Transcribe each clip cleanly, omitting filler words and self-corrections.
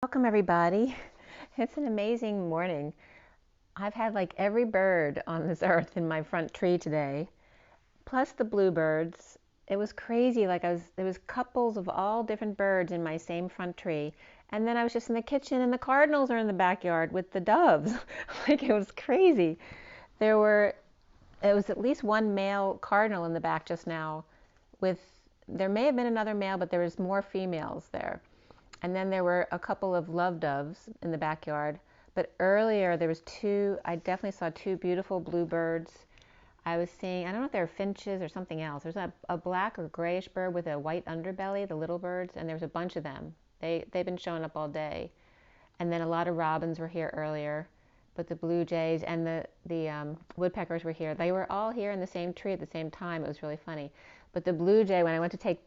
Welcome everybody. It's an amazing morning. I've had like every bird on this earth in my front tree today, plus the bluebirds. It was crazy. There was couples of all different birds in my same front tree. And then I was just in the kitchen and the cardinals are in the backyard with the doves. Like it was crazy. There were, it was at least one male cardinal in the back just now with, there may have been another male, but there was more females there. And then there were a couple of love doves in the backyard. But earlier there was I definitely saw two beautiful bluebirds. I was seeing, I don't know if they were finches or something else. There's a black or grayish bird with a white underbelly, the little birds, and there was a bunch of them. They've been showing up all day. And then a lot of robins were here earlier. But the blue jays and the woodpeckers were here. They were all here in the same tree at the same time. It was really funny. But the blue jay, when I went to take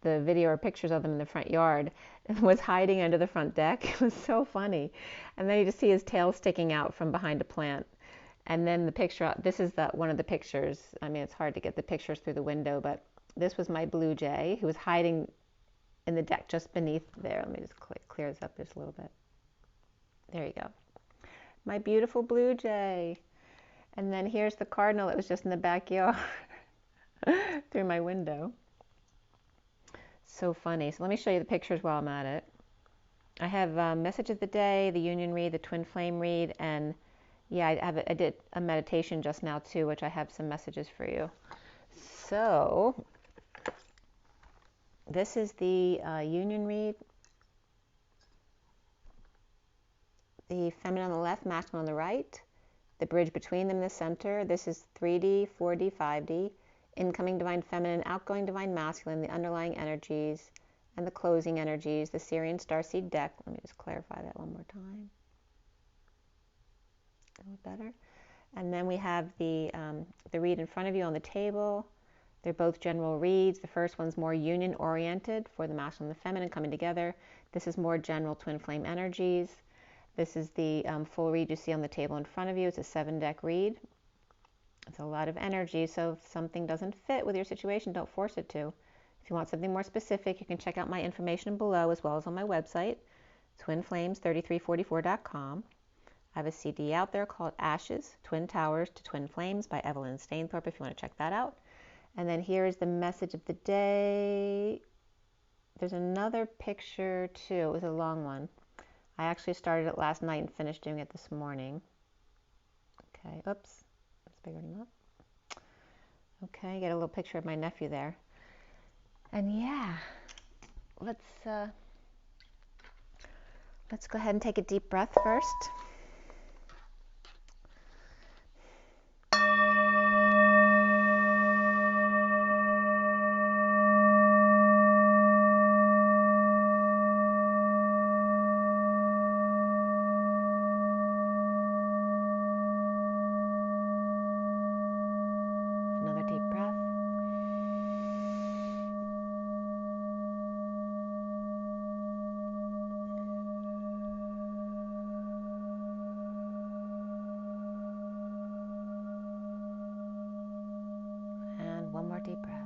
the video or pictures of them in the front yard, was hiding under the front deck. It was so funny. And then you just see his tail sticking out from behind a plant. And then the picture, this is one of the pictures. I mean, it's hard to get the pictures through the window, but this was my blue jay who was hiding in the deck just beneath there. Let me just clear this up just a little bit. There you go. My beautiful blue jay. And then here's the cardinal that was just in the backyard through my window. So funny. So let me show you the pictures while I'm at it. I have message of the day, the union read, the twin flame read, and yeah, I did a meditation just now too, which I have some messages for you. So this is the union read. The feminine on the left, masculine on the right. The bridge between them in the center. This is 3D, 4D, 5D. Incoming divine feminine, outgoing divine masculine, the underlying energies, and the closing energies, the Syrian starseed deck. Let me just clarify that one more time. A little better. And then we have the read in front of you on the table. They're both general reads. The first one's more union-oriented for the masculine and the feminine coming together. This is more general twin flame energies. This is the full read you see on the table in front of you. It's a 7-deck read. It's a lot of energy, so if something doesn't fit with your situation, don't force it to. If you want something more specific, you can check out my information below as well as on my website, twinflames3344.com. I have a CD out there called Ashes, Twin Towers to Twin Flames by Evelyn Stainthorpe if you want to check that out. And then here is the message of the day. There's another picture too. It was a long one. I actually started it last night and finished doing it this morning. Okay, oops. Bigger enough. Okay, get a little picture of my nephew there. And yeah, let's go ahead and take a deep breath first. One more deep breath.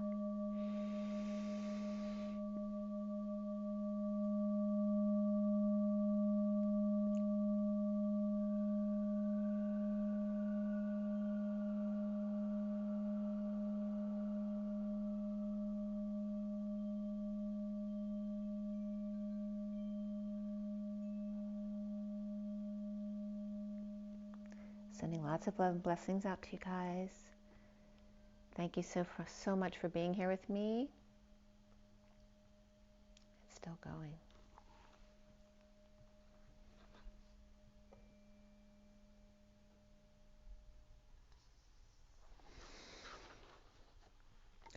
Sending lots of love and blessings out to you guys. Thank you so much for being here with me. It's still going.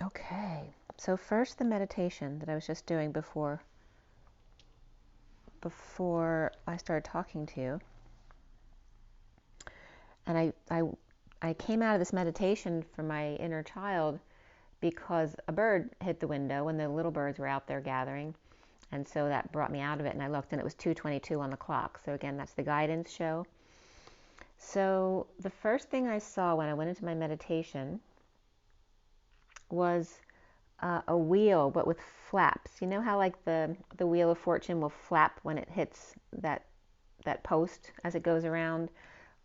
Okay, so first the meditation that I was just doing before I started talking to you. And I came out of this meditation for my inner child because a bird hit the window when the little birds were out there gathering. And so that brought me out of it, and I looked and it was 2:22 on the clock. So again, that's the guidance show. So the first thing I saw when I went into my meditation was a wheel, but with flaps. You know how like the wheel of fortune will flap when it hits that post as it goes around,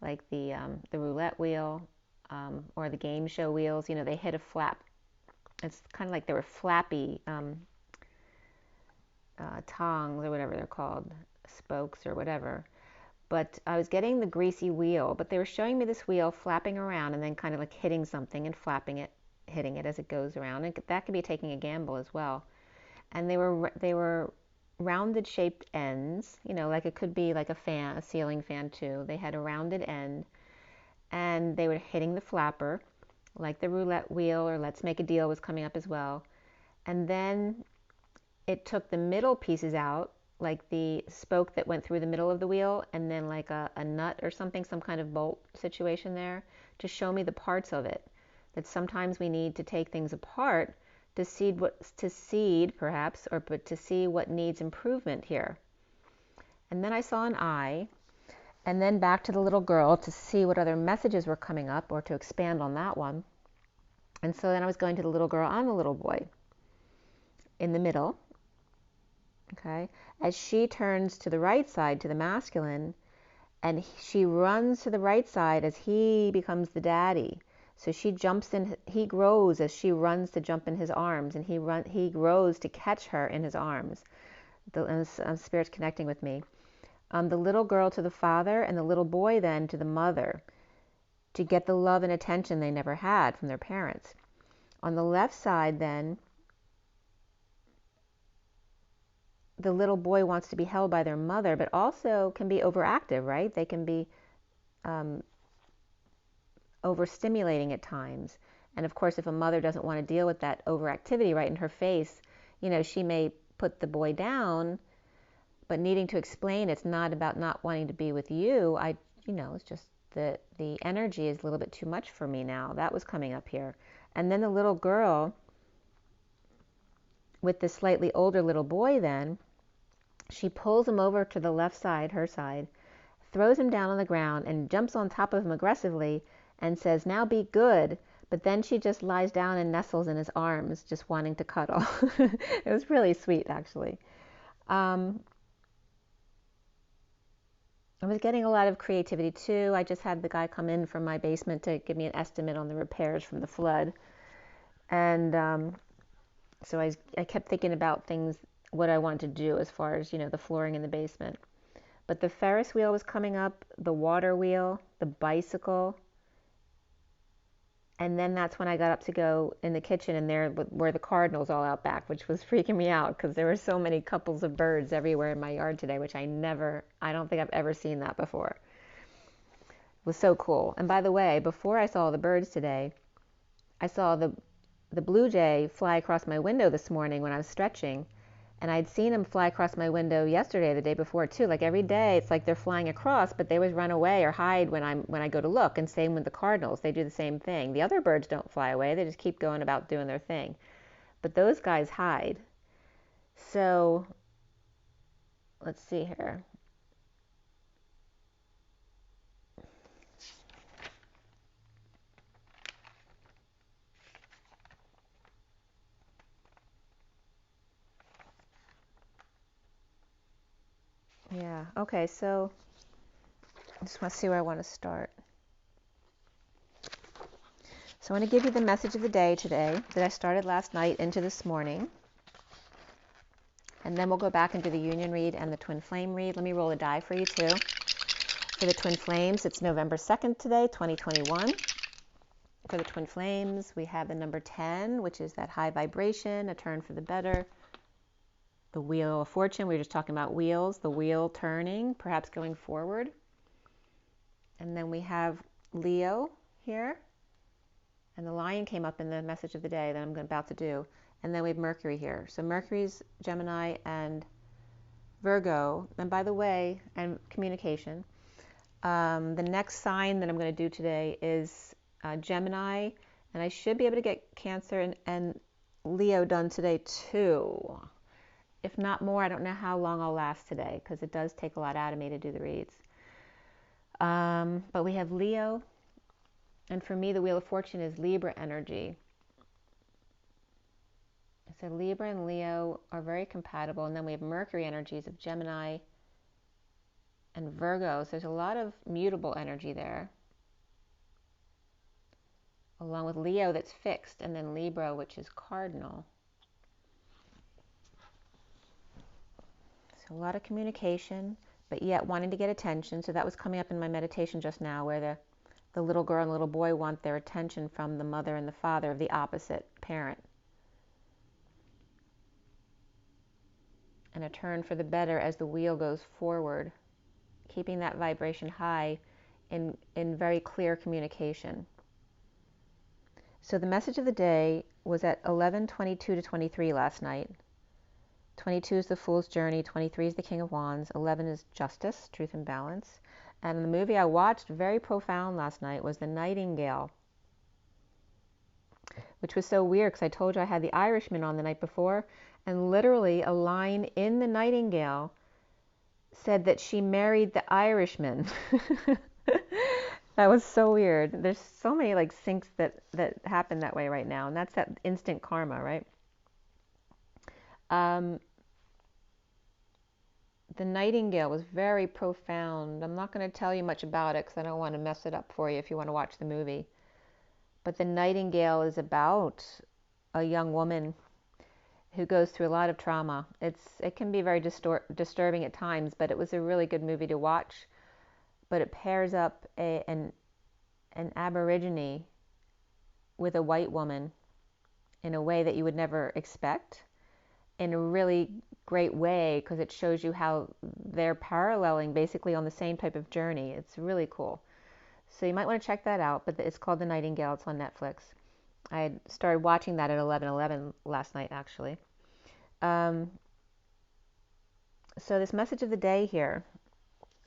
like the roulette wheel, or the game show wheels. You know, they hit a flap. It's kind of like they were flappy tongs or whatever they're called, spokes or whatever. But I was getting the greasy wheel, but they were showing me this wheel flapping around and then kind of like hitting something and flapping it, hitting it as it goes around. And that could be taking a gamble as well. And they were rounded shaped ends, you know, like it could be like a fan, a ceiling fan too. They had a rounded end, and they were hitting the flapper, like the roulette wheel or let's make a deal was coming up as well. And then it took the middle pieces out, like the spoke that went through the middle of the wheel, and then like a nut or something, some kind of bolt situation there, to show me the parts of it. That sometimes we need to take things apart to seed perhaps, or but to see what needs improvement here. And then I saw an eye, and then back to the little girl to see what other messages were coming up, or to expand on that one. And so then I was going to the little girl and the little boy in the middle. Okay, as she turns to the right side, to the masculine, and she runs to the right side as he becomes the daddy. So she jumps in, he grows as she runs to jump in his arms, and he grows to catch her in his arms. And Spirit's connecting with me. The little girl to the father, and the little boy then to the mother, to get the love and attention they never had from their parents. On the left side then, the little boy wants to be held by their mother, but also can be overactive, right? They can be overstimulating at times. And of course, if a mother doesn't want to deal with that overactivity right in her face, you know, she may put the boy down, but needing to explain it's not about not wanting to be with you. It's just the energy is a little bit too much for me now. That was coming up here. And then the little girl with the slightly older little boy then, she pulls him over to the left side, her side, throws him down on the ground and jumps on top of him aggressively and says, "Now be good." But then she just lies down and nestles in his arms, just wanting to cuddle. It was really sweet, actually. I was getting a lot of creativity too. I just had the guy come in from my basement to give me an estimate on the repairs from the flood. And so I kept thinking about things, what I wanted to do as far as, you know, the flooring in the basement. But the Ferris wheel was coming up, the water wheel, the bicycle. And then that's when I got up to go in the kitchen, and there were the cardinals all out back, which was freaking me out because there were so many couples of birds everywhere in my yard today, which I don't think I've ever seen that before. It was so cool. And by the way, before I saw the birds today, I saw the blue jay fly across my window this morning when I was stretching. And I'd seen them fly across my window yesterday, the day before too. Like every day, it's like they're flying across, but they always run away or hide when I go to look. And same with the cardinals, they do the same thing. The other birds don't fly away; they just keep going about doing their thing. But those guys hide. So let's see here. Yeah. Okay. So I just want to see where I want to start. So I want to give you the message of the day today that I started last night into this morning. And then we'll go back and do the union read and the twin flame read. Let me roll a die for you too. For the twin flames, it's November 2nd today, 2021. For the twin flames, we have the number 10, which is that high vibration, a turn for the better. The wheel of fortune, we were just talking about wheels, the wheel turning, perhaps going forward. And then we have Leo here. And the lion came up in the message of the day that I'm about to do. And then we have Mercury here. So Mercury's Gemini and Virgo. And by the way, and communication. The next sign that I'm going to do today is Gemini. And I should be able to get Cancer and Leo done today too. If not more, I don't know how long I'll last today because it does take a lot out of me to do the reads. But we have Leo. And for me, the Wheel of Fortune is Libra energy. So Libra and Leo are very compatible. And then we have Mercury energies of Gemini and Virgo. So there's a lot of mutable energy there. Along with Leo that's fixed, and then Libra, which is cardinal. So a lot of communication, but yet wanting to get attention. So that was coming up in my meditation just now, where the little girl and little boy want their attention from the mother and the father of the opposite parent. And a turn for the better as the wheel goes forward, keeping that vibration high in very clear communication. So the message of the day was at 11:22 to 23 last night. 22 is the Fool's Journey, 23 is the King of Wands, 11 is Justice, Truth and Balance. And the movie I watched, very profound last night, was The Nightingale, which was so weird because I told you I had The Irishman on the night before, and literally a line in The Nightingale said that she married the Irishman. That was so weird. There's so many like syncs that happen that way right now, and that's that instant karma, right? The Nightingale was very profound. I'm not going to tell you much about it because I don't want to mess it up for you if you want to watch the movie. But The Nightingale is about a young woman who goes through a lot of trauma. It can be very disturbing at times, but it was a really good movie to watch. But it pairs up an Aborigine with a white woman in a way that you would never expect, in a really great way, because it shows you how they're paralleling basically on the same type of journey. It's really cool. So you might want to check that out, but it's called The Nightingale. It's on Netflix. I started watching that at 11:11 last night, actually. So this message of the day here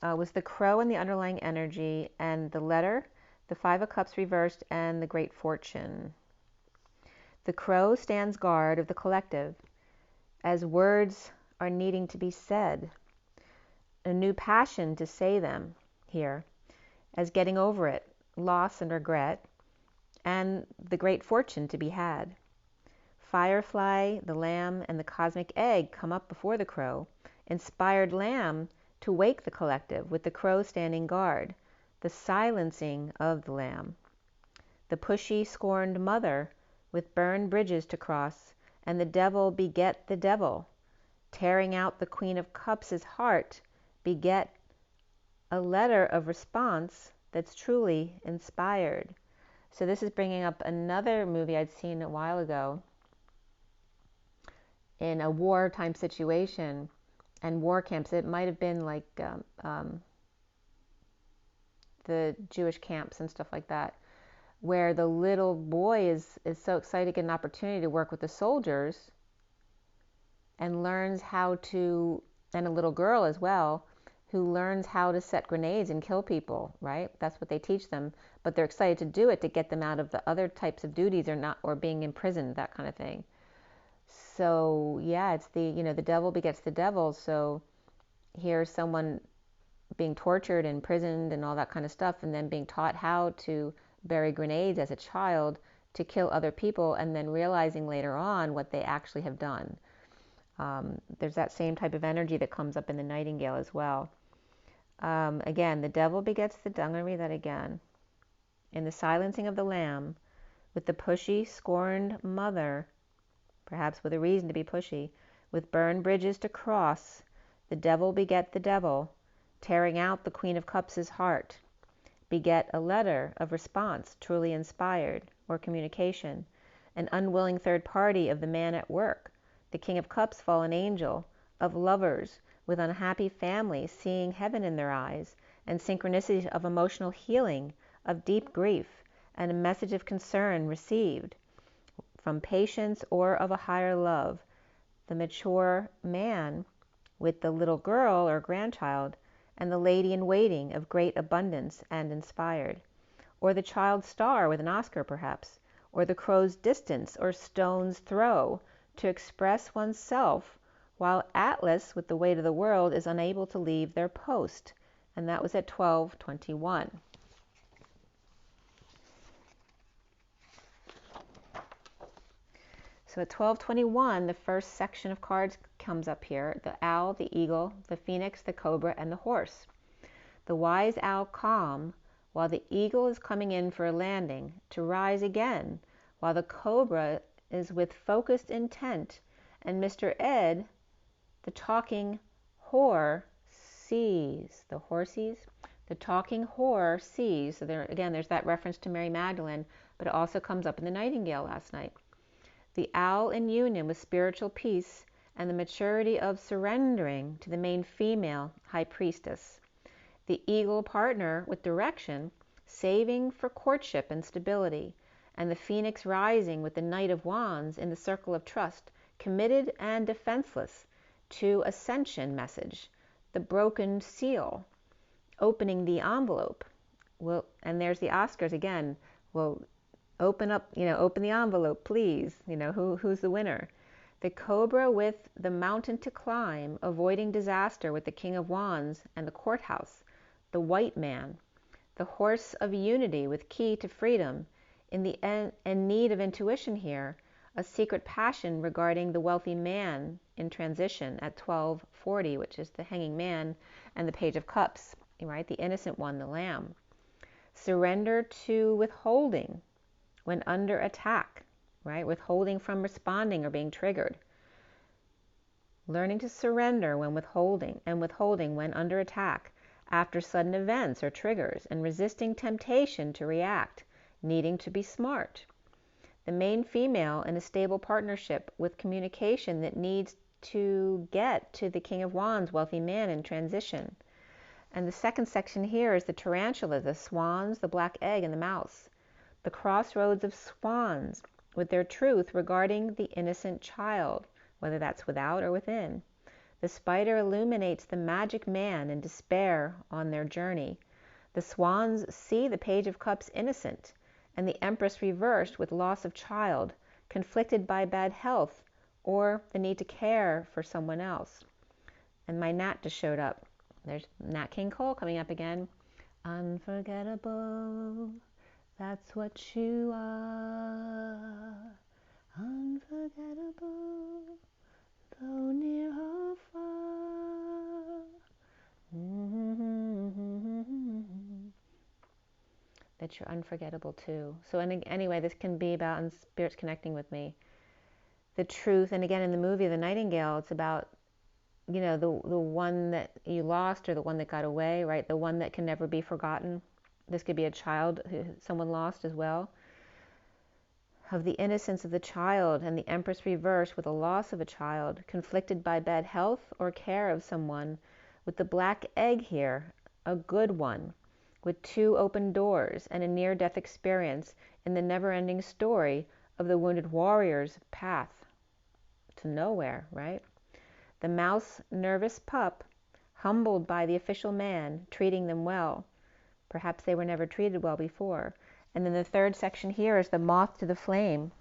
was the crow and the underlying energy, and the letter, the Five of Cups reversed, and the Great Fortune. The crow stands guard of the collective, as words are needing to be said, a new passion to say them here, as getting over it, loss and regret, and the great fortune to be had. Firefly, the lamb, and the cosmic egg come up before the crow, inspired lamb to wake the collective, with the crow standing guard, the silencing of the lamb. The pushy, scorned mother, with burned bridges to cross, and the devil beget the devil, tearing out the Queen of Cups' heart, beget a letter of response that's truly inspired. So this is bringing up another movie I'd seen a while ago in a wartime situation and war camps. It might have been like the Jewish camps and stuff like that, where the little boy is so excited to get an opportunity to work with the soldiers and learns how to, and a little girl as well, who learns how to set grenades and kill people, right? That's what they teach them, but they're excited to do it to get them out of the other types of duties or being imprisoned, that kind of thing. So yeah, it's the devil begets the devil. So here's someone being tortured and imprisoned and all that kind of stuff, and then being taught how to bury grenades as a child to kill other people, and then realizing later on what they actually have done. There's that same type of energy that comes up in the Nightingale as well. Again, the devil begets the devil. I'm going to read that again. In the silencing of the lamb, with the pushy, scorned mother, perhaps with a reason to be pushy, with burned bridges to cross, the devil beget the devil, tearing out the Queen of Cups' heart, beget a letter of response, truly inspired, or communication, an unwilling third party of the man at work, the King of Cups, fallen angel, of lovers with unhappy families seeing heaven in their eyes, and synchronicity of emotional healing, of deep grief, and a message of concern received from patience or of a higher love. The mature man with the little girl or grandchild, and the lady in waiting of great abundance and inspired. Or the child star with an Oscar perhaps, or the crow's distance or stone's throw, to express oneself, while Atlas, with the weight of the world, is unable to leave their post. And that was at 12:21. So at 1221, the first section of cards comes up here. The owl, the eagle, the phoenix, the cobra, and the horse. The wise owl calm, while the eagle is coming in for a landing, to rise again, while the cobra is with focused intent, and Mr. Ed, the talking whore, sees. The horses? The talking whore sees. So there, again, there's that reference to Mary Magdalene, but it also comes up in the Nightingale last night. The owl in union with spiritual peace and the maturity of surrendering to the main female high priestess. The eagle partner with direction, saving for courtship and stability, and the phoenix rising with the Knight of Wands in the circle of trust, committed and defenseless to ascension message, the broken seal, opening the envelope. Well, and there's the Oscars again. Well, open up, open the envelope, please. Who's the winner? The cobra with the mountain to climb, avoiding disaster with the King of Wands and the courthouse, the white man. The horse of unity with key to freedom, in need of intuition here, a secret passion regarding the wealthy man in transition at 1240, which is the hanging man and the page of cups, right? The innocent one, the lamb. Surrender to withholding when under attack, right? Withholding from responding or being triggered. Learning to surrender when withholding, and withholding when under attack, after sudden events or triggers, and resisting temptation to react, needing to be smart. The main female in a stable partnership with communication that needs to get to the King of Wands, wealthy man in transition. And the second section here is the tarantula, the swans, the black egg, and the mouse. The crossroads of swans with their truth regarding the innocent child, whether that's without or within. The spider illuminates the magic man in despair on their journey. The swans see the page of cups innocent, and the empress reversed with loss of child, conflicted by bad health, or the need to care for someone else. And my Nat just showed up. There's Nat King Cole coming up again. Unforgettable, that's what you are. Unforgettable, though near or far. That you're unforgettable too. So anyway, this can be about, and Spirit's connecting with me, the truth. And again, in the movie The Nightingale, it's about, the one that you lost, or the one that got away, right? The one that can never be forgotten. This could be a child who someone lost as well. Of the innocence of the child, and the empress reversed with a loss of a child, conflicted by bad health or care of someone, with the black egg here, a good one, with 2 open doors and a near-death experience in the never-ending story of the wounded warrior's path to nowhere, right? The mouse, nervous pup, humbled by the official man, treating them well. Perhaps they were never treated well before. And then the third section here is the moth to the flame,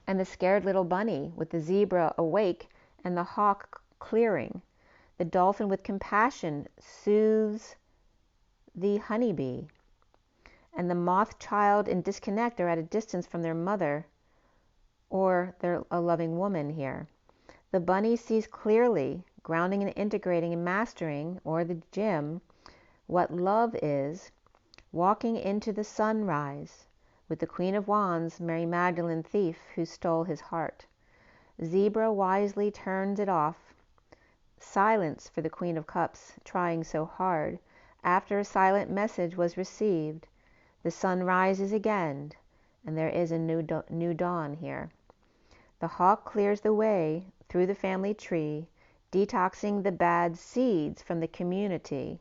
and the scared little bunny with the zebra awake and the hawk clearing. The dolphin with compassion soothes the honeybee, and the moth child in disconnect or at a distance from their mother, or a loving woman here. The bunny sees clearly, grounding and integrating and mastering, or the gym, what love is, walking into the sunrise with the Queen of Wands, Mary Magdalene thief who stole his heart. Zebra wisely turns it off. Silence for the Queen of Cups, trying so hard. After a silent message was received, the sun rises again, and there is a new dawn here. The hawk clears the way through the family tree, detoxing the bad seeds from the community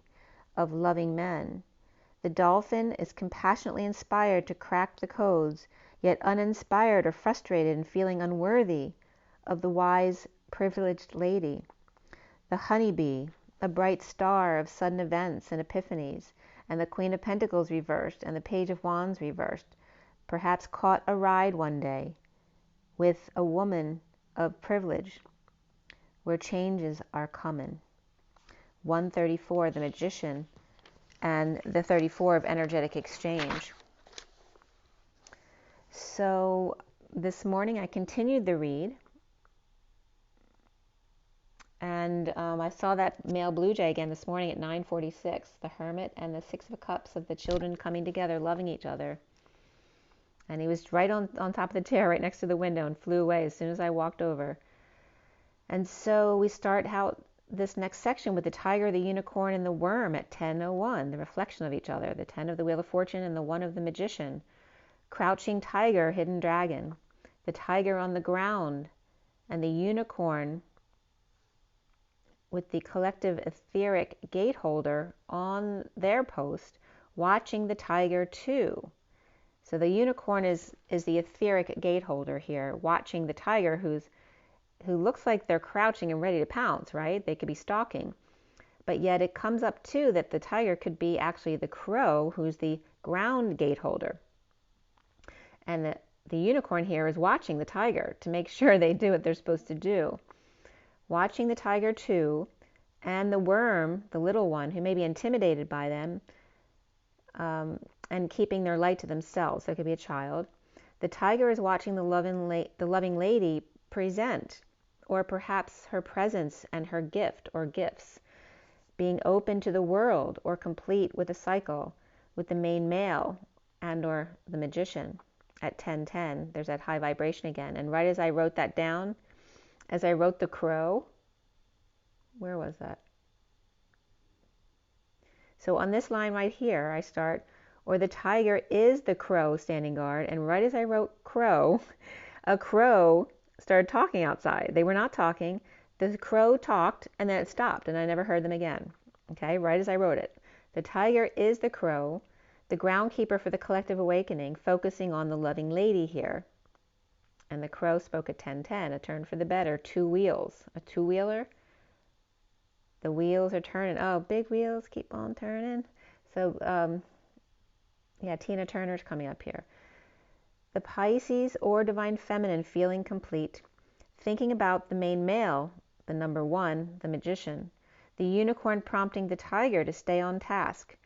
of loving men. The dolphin is compassionately inspired to crack the codes, yet uninspired or frustrated and feeling unworthy of the wise, privileged lady. The honeybee, a bright star of sudden events and epiphanies, and the Queen of Pentacles reversed and the Page of Wands reversed, perhaps caught a ride one day with a woman of privilege, where changes are coming. 134, the Magician, and the 34 of energetic exchange. So this morning I continued the read, and I saw that male blue jay again this morning at 9:46, the Hermit and the Six of Cups of the children coming together, loving each other. And he was right on top of the chair, right next to the window, and flew away as soon as I walked over. And so we start out this next section with the tiger, the unicorn, and the worm at 10:01, the reflection of each other, the 10 of the Wheel of Fortune and the 1 of the Magician. Crouching tiger, hidden dragon, the tiger on the ground, and the unicorn with the collective etheric gateholder on their post, watching the tiger too. So the unicorn is the etheric gateholder here, watching the tiger who looks like they're crouching and ready to pounce, right? They could be stalking. But yet it comes up too that the tiger could be actually the crow, who's the ground gateholder. And the unicorn here is watching the tiger to make sure they do what they're supposed to do. Watching the tiger too, and the worm, the little one, who may be intimidated by them, and keeping their light to themselves. So it could be a child. The tiger is watching the loving lady present, or perhaps her presence and her gift or gifts, being open to the world or complete with a cycle, with the main male and or the magician. At 10:10, there's that high vibration again. And right as I wrote that down, as I wrote the crow, where was that? So on this line right here, I start, or the tiger is the crow standing guard. And right as I wrote crow, a crow started talking outside. They were not talking. The crow talked, and then it stopped, and I never heard them again. Okay, right as I wrote it. The tiger is the crow, the groundkeeper for the collective awakening, focusing on the loving lady here. And the crow spoke at 10:10, a turn for the better, 2 wheels, a 2-wheeler. The wheels are turning. Oh, big wheels keep on turning. So, yeah, Tina Turner's coming up here. The Pisces or Divine Feminine feeling complete, thinking about the main male, the number 1, the Magician. The unicorn prompting the tiger to stay on task.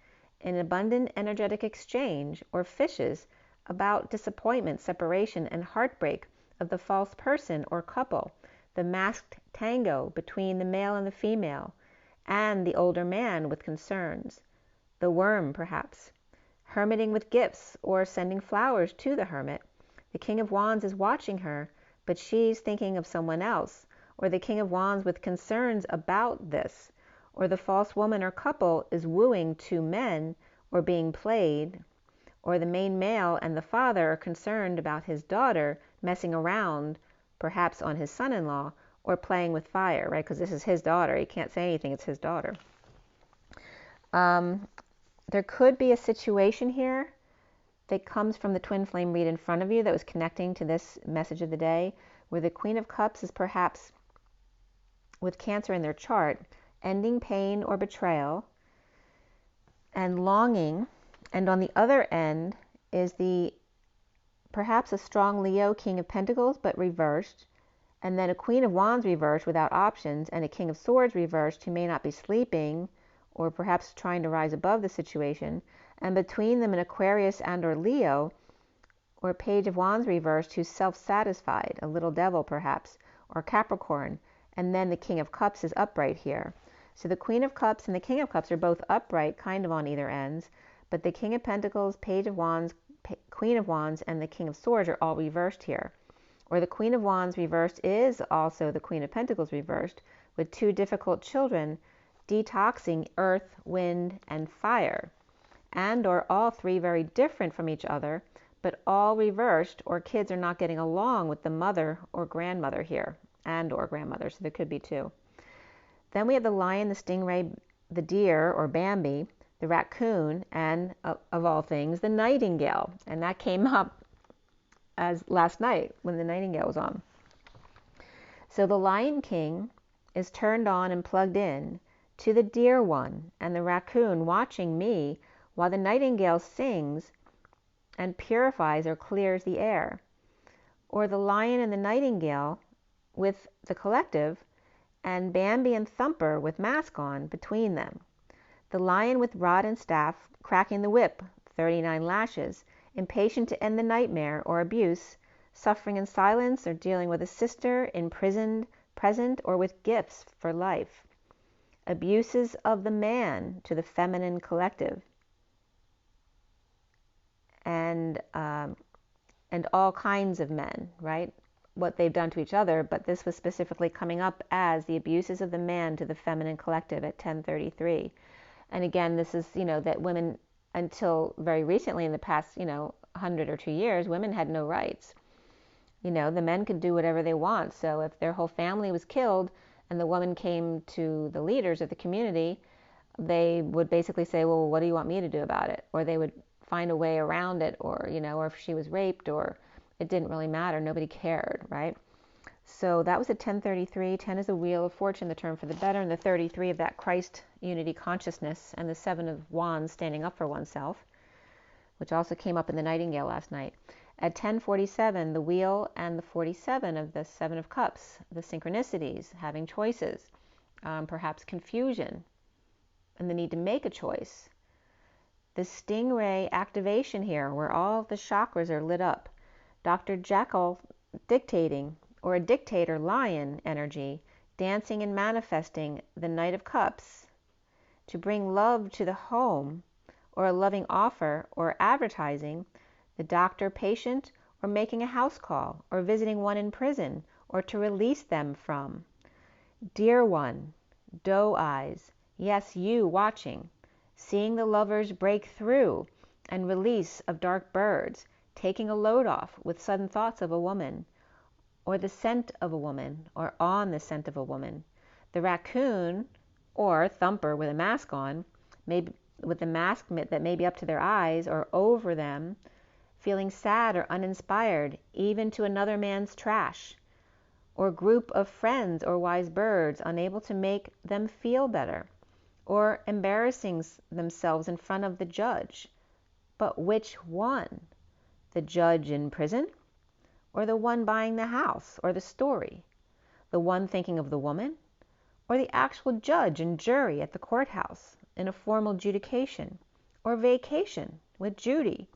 An abundant energetic exchange, or fishes, about disappointment, separation, and heartbreak of the false person or couple. The masked tango between the male and the female, and the older man with concerns. The worm, perhaps. Hermiting with gifts, or sending flowers to the hermit. The King of Wands is watching her, but she's thinking of someone else. Or the King of Wands with concerns about this. Or the false woman or couple is wooing 2 men, or being played. Or the main male and the father are concerned about his daughter messing around, perhaps on his son-in-law, or playing with fire, right? Because this is his daughter. He can't say anything. It's his daughter. There could be a situation here that comes from the twin flame read in front of you that was connecting to this message of the day, where the Queen of Cups is perhaps with Cancer in their chart, ending pain or betrayal and longing. And on the other end is perhaps a strong Leo, King of Pentacles, but reversed. And then a Queen of Wands reversed without options, and a King of Swords reversed who may not be sleeping or perhaps trying to rise above the situation. And between them an Aquarius and or Leo, or a Page of Wands reversed who's self-satisfied, a little devil perhaps, or Capricorn. And then the King of Cups is upright here. So the Queen of Cups and the King of Cups are both upright, kind of on either ends, but the King of Pentacles, Page of Wands, Queen of Wands, and the King of Swords are all reversed here. Or the Queen of Wands reversed is also the Queen of Pentacles reversed, with 2 difficult children detoxing earth, wind, and fire. And or all 3 very different from each other, but all reversed, or kids are not getting along with the mother or grandmother here, and or grandmother, so there could be 2. Then we have the lion, the stingray, the deer, or Bambi, the raccoon, and of all things, the nightingale. And that came up as last night when the nightingale was on. So the Lion King is turned on and plugged in to the dear one and the raccoon watching me while the nightingale sings and purifies or clears the air. Or the lion and the nightingale with the collective, and Bambi and Thumper with mask on between them. The lion with rod and staff cracking the whip, 39 lashes, impatient to end the nightmare or abuse, suffering in silence, or dealing with a sister, imprisoned, present, or with gifts for life. Abuses of the man to the feminine collective. And all kinds of men, right? What they've done to each other, but this was specifically coming up as the abuses of the man to the feminine collective at 1033. And again, this is, that women, until very recently in the past, 100 or 2 years, women had no rights. The men could do whatever they want. So if their whole family was killed and the woman came to the leaders of the community, they would basically say, well, what do you want me to do about it? Or they would find a way around it, or, or if she was raped, or it didn't really matter. Nobody cared, right? So that was at 1033. 10 is the wheel of fortune, the turn for the better, and the 33 of that Christ unity consciousness, and the 7 of wands, standing up for oneself, which also came up in the Nightingale last night. At 1047, the wheel and the 47 of the 7 of cups, the synchronicities, having choices, perhaps confusion, and the need to make a choice. The stingray activation here, where all the chakras are lit up. Dr. Jekyll dictating, or a dictator lion energy, dancing and manifesting the Knight of Cups to bring love to the home, or a loving offer, or advertising, the doctor patient, or making a house call, or visiting one in prison, or to release them from. Dear one, doe eyes, yes, you watching, seeing the lovers break through and release of dark birds, taking a load off with sudden thoughts of a woman, or the scent of a woman, or on the scent of a woman. The raccoon, or thumper with a mask on, maybe with the mask that may be up to their eyes or over them, feeling sad or uninspired, even to another man's trash, or group of friends or wise birds unable to make them feel better, or embarrassing themselves in front of the judge. But which one? The judge in prison? Or the one buying the house or the story? The one thinking of the woman? Or the actual judge and jury at the courthouse in a formal adjudication? Or vacation with Judy?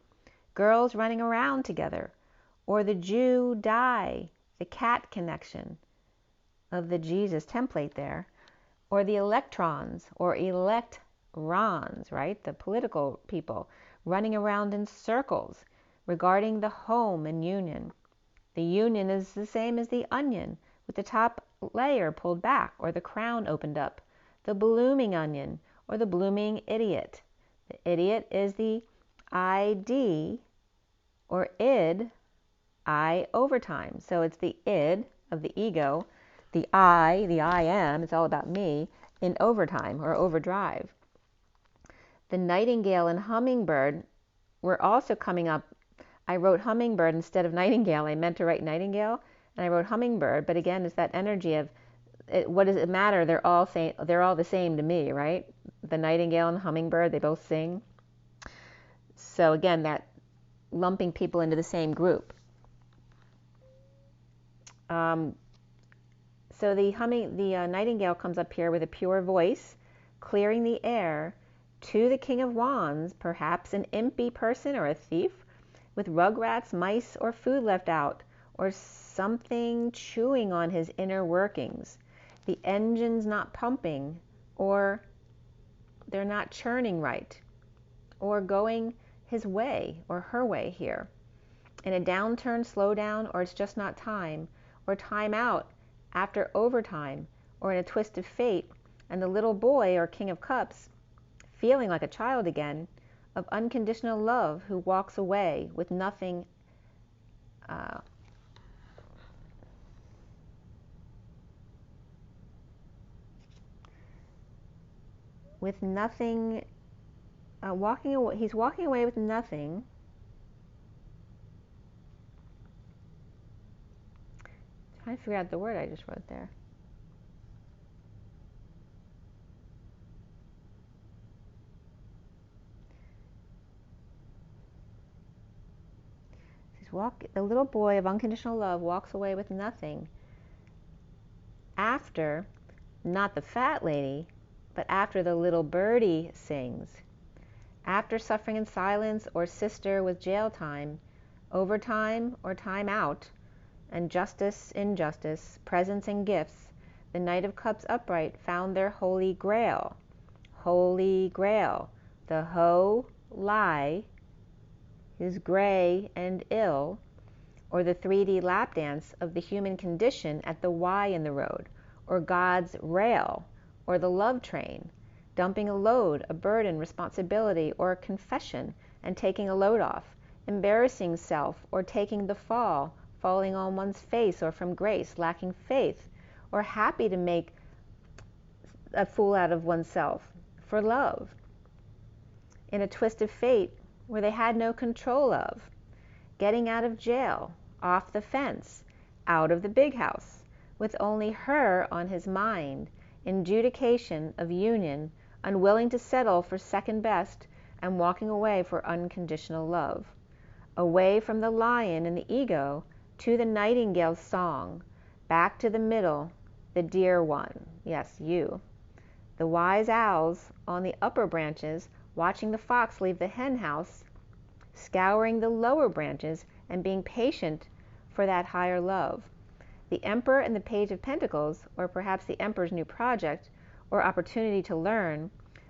Girls running around together? Or the Jew die, the cat connection of the Jesus template there? Or the electrons or electrons, right? The political people running around in circles regarding the home and union. The union is the same as the onion, with the top layer pulled back or the crown opened up. The blooming onion or the blooming idiot. The idiot is the ID or id, I overtime. So it's the id of the ego, the I am, it's all about me, in overtime or overdrive. The nightingale and hummingbird were also coming up. I wrote hummingbird instead of nightingale. I meant to write nightingale, and I wrote hummingbird. But again, it's that energy of, what does it matter? They're all the same to me, right? The nightingale and hummingbird, they both sing. So again, that lumping people into the same group. So the nightingale comes up here with a pure voice, clearing the air to the King of Wands, perhaps an impy person or a thief, with rugrats, mice, or food left out, or something chewing on his inner workings. The engine's not pumping, or they're not churning right, or going his way or her way here. In a downturn, slow down, or it's just not time, or time out after overtime, or in a twist of fate, and the little boy or King of Cups, feeling like a child again, of unconditional love, who walks away with nothing walking away. He's walking away with nothing. Trying to figure out the word I just wrote there. The little boy of unconditional love walks away with nothing after, not the fat lady, but after the little birdie sings. After suffering in silence, or sister with jail time, overtime or time out, and justice in justice, presents and gifts, the Knight of Cups upright found their holy grail. Holy grail, the hoe lie is gray and ill, or the 3D lap dance of the human condition at the Y in the road, or God's rail, or the love train, dumping a load, a burden, responsibility, or a confession, and taking a load off, embarrassing self, or taking the fall, falling on one's face, or from grace, lacking faith, or happy to make a fool out of oneself for love, in a twist of fate where they had no control of, getting out of jail, off the fence, out of the big house, with only her on his mind, in adjudication of union, unwilling to settle for second best, and walking away for unconditional love. Away from the lion and the ego to the nightingale's song, back to the middle, the dear one, yes, you. The wise owls on the upper branches, watching the fox leave the hen house, scouring the lower branches and being patient for that higher love. The Emperor and the Page of Pentacles, or perhaps the Emperor's new project or opportunity to learn,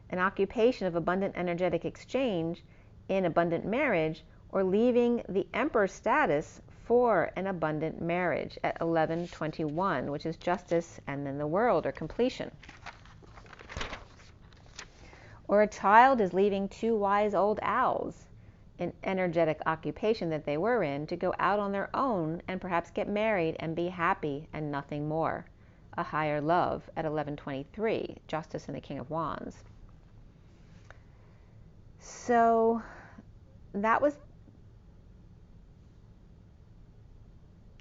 an occupation of abundant energetic exchange in abundant marriage, or leaving the Emperor status for an abundant marriage at 1121, which is justice and then the world or completion. Or a child is leaving two wise old owls, an energetic occupation that they were in, to go out on their own and perhaps get married and be happy and nothing more. A higher love at 1123, justice and the King of Wands. So that was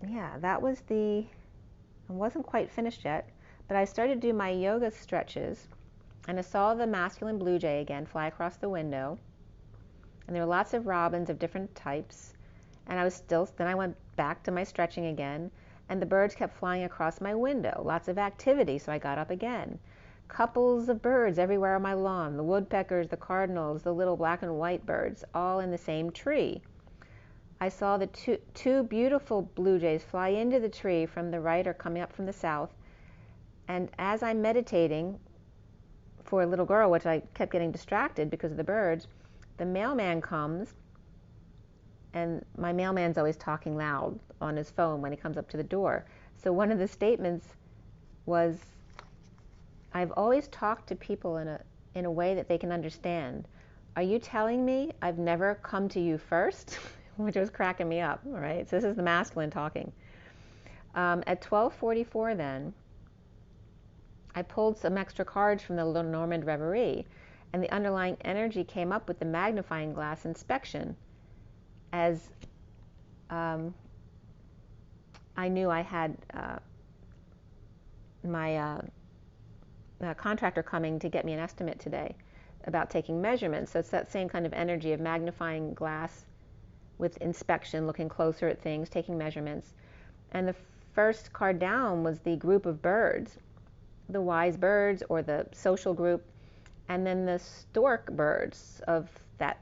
I wasn't quite finished yet, but I started to do my yoga stretches, and I saw the masculine blue jay again fly across the window, and there were lots of robins of different types, and then I went back to my stretching again, and the birds kept flying across my window, lots of activity, so I got up again. Couples of birds everywhere on my lawn, the woodpeckers, the cardinals, the little black and white birds, all in the same tree. I saw the two beautiful blue jays fly into the tree from the right or coming up from the south. And as I'm meditating for a little girl, which I kept getting distracted because of the birds, the mailman comes, and my mailman's always talking loud on his phone when he comes up to the door. So one of the statements was, I've always talked to people in a way that they can understand. Are you telling me I've never come to you first? Which was cracking me up, all right? So this is the masculine talking. At 12:44 then, I pulled some extra cards from the Lenormand Reverie, and the underlying energy came up with the magnifying glass inspection, as I knew I had my contractor coming to get me an estimate today about taking measurements. So it's that same kind of energy of magnifying glass with inspection, looking closer at things, taking measurements. And the first card down was the group of birds, the wise birds or the social group, and then the stork birds of the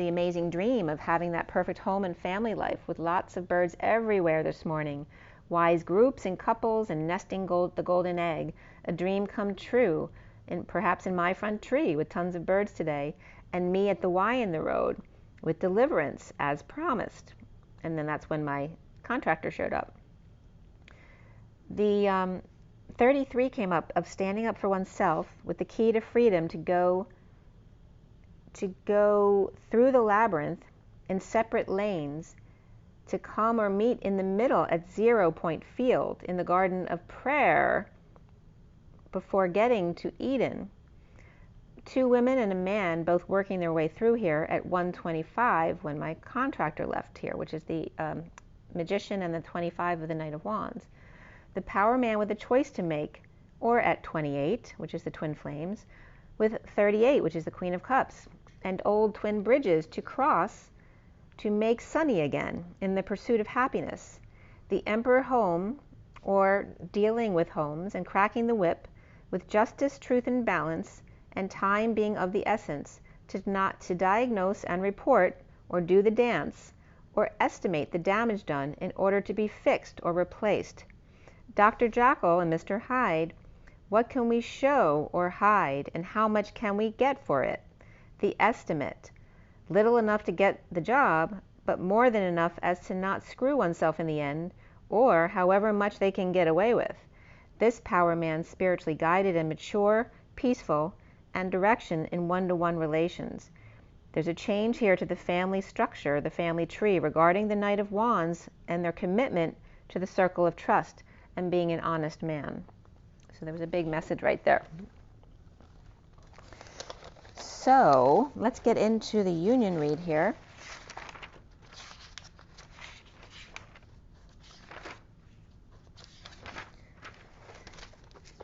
amazing dream of having that perfect home and family life with lots of birds everywhere this morning. Wise groups and couples and nesting the golden egg, a dream come true, and perhaps in my front tree with tons of birds today, and me at the Y in the road with deliverance as promised. And then that's when my contractor showed up. The 33 came up of standing up for oneself with the key to freedom to go through the labyrinth in separate lanes, to come or meet in the middle at 0 point field in the garden of prayer before getting to Eden. Two women and a man both working their way through here at 125 when my contractor left here, which is the Magician and the 25 of the Knight of Wands. The Power Man with a choice to make, or at 28, which is the Twin Flames, with 38, which is the Queen of Cups, and old twin bridges to cross to make sunny again in the pursuit of happiness. The Emperor home, or dealing with homes and cracking the whip with justice, truth, and balance, and time being of the essence, to diagnose and report or do the dance, or estimate the damage done in order to be fixed or replaced. Dr. Jekyll and Mr. Hyde, what can we show or hide, and how much can we get for it? The estimate. Little enough to get the job, but more than enough as to not screw oneself in the end, or however much they can get away with. This power man spiritually guided and mature, peaceful, and direction in one-to-one relations. There's a change here to the family structure, the family tree, regarding the Knight of Wands and their commitment to the circle of trust and being an honest man. So there was a big message right there. So let's get into the union read here.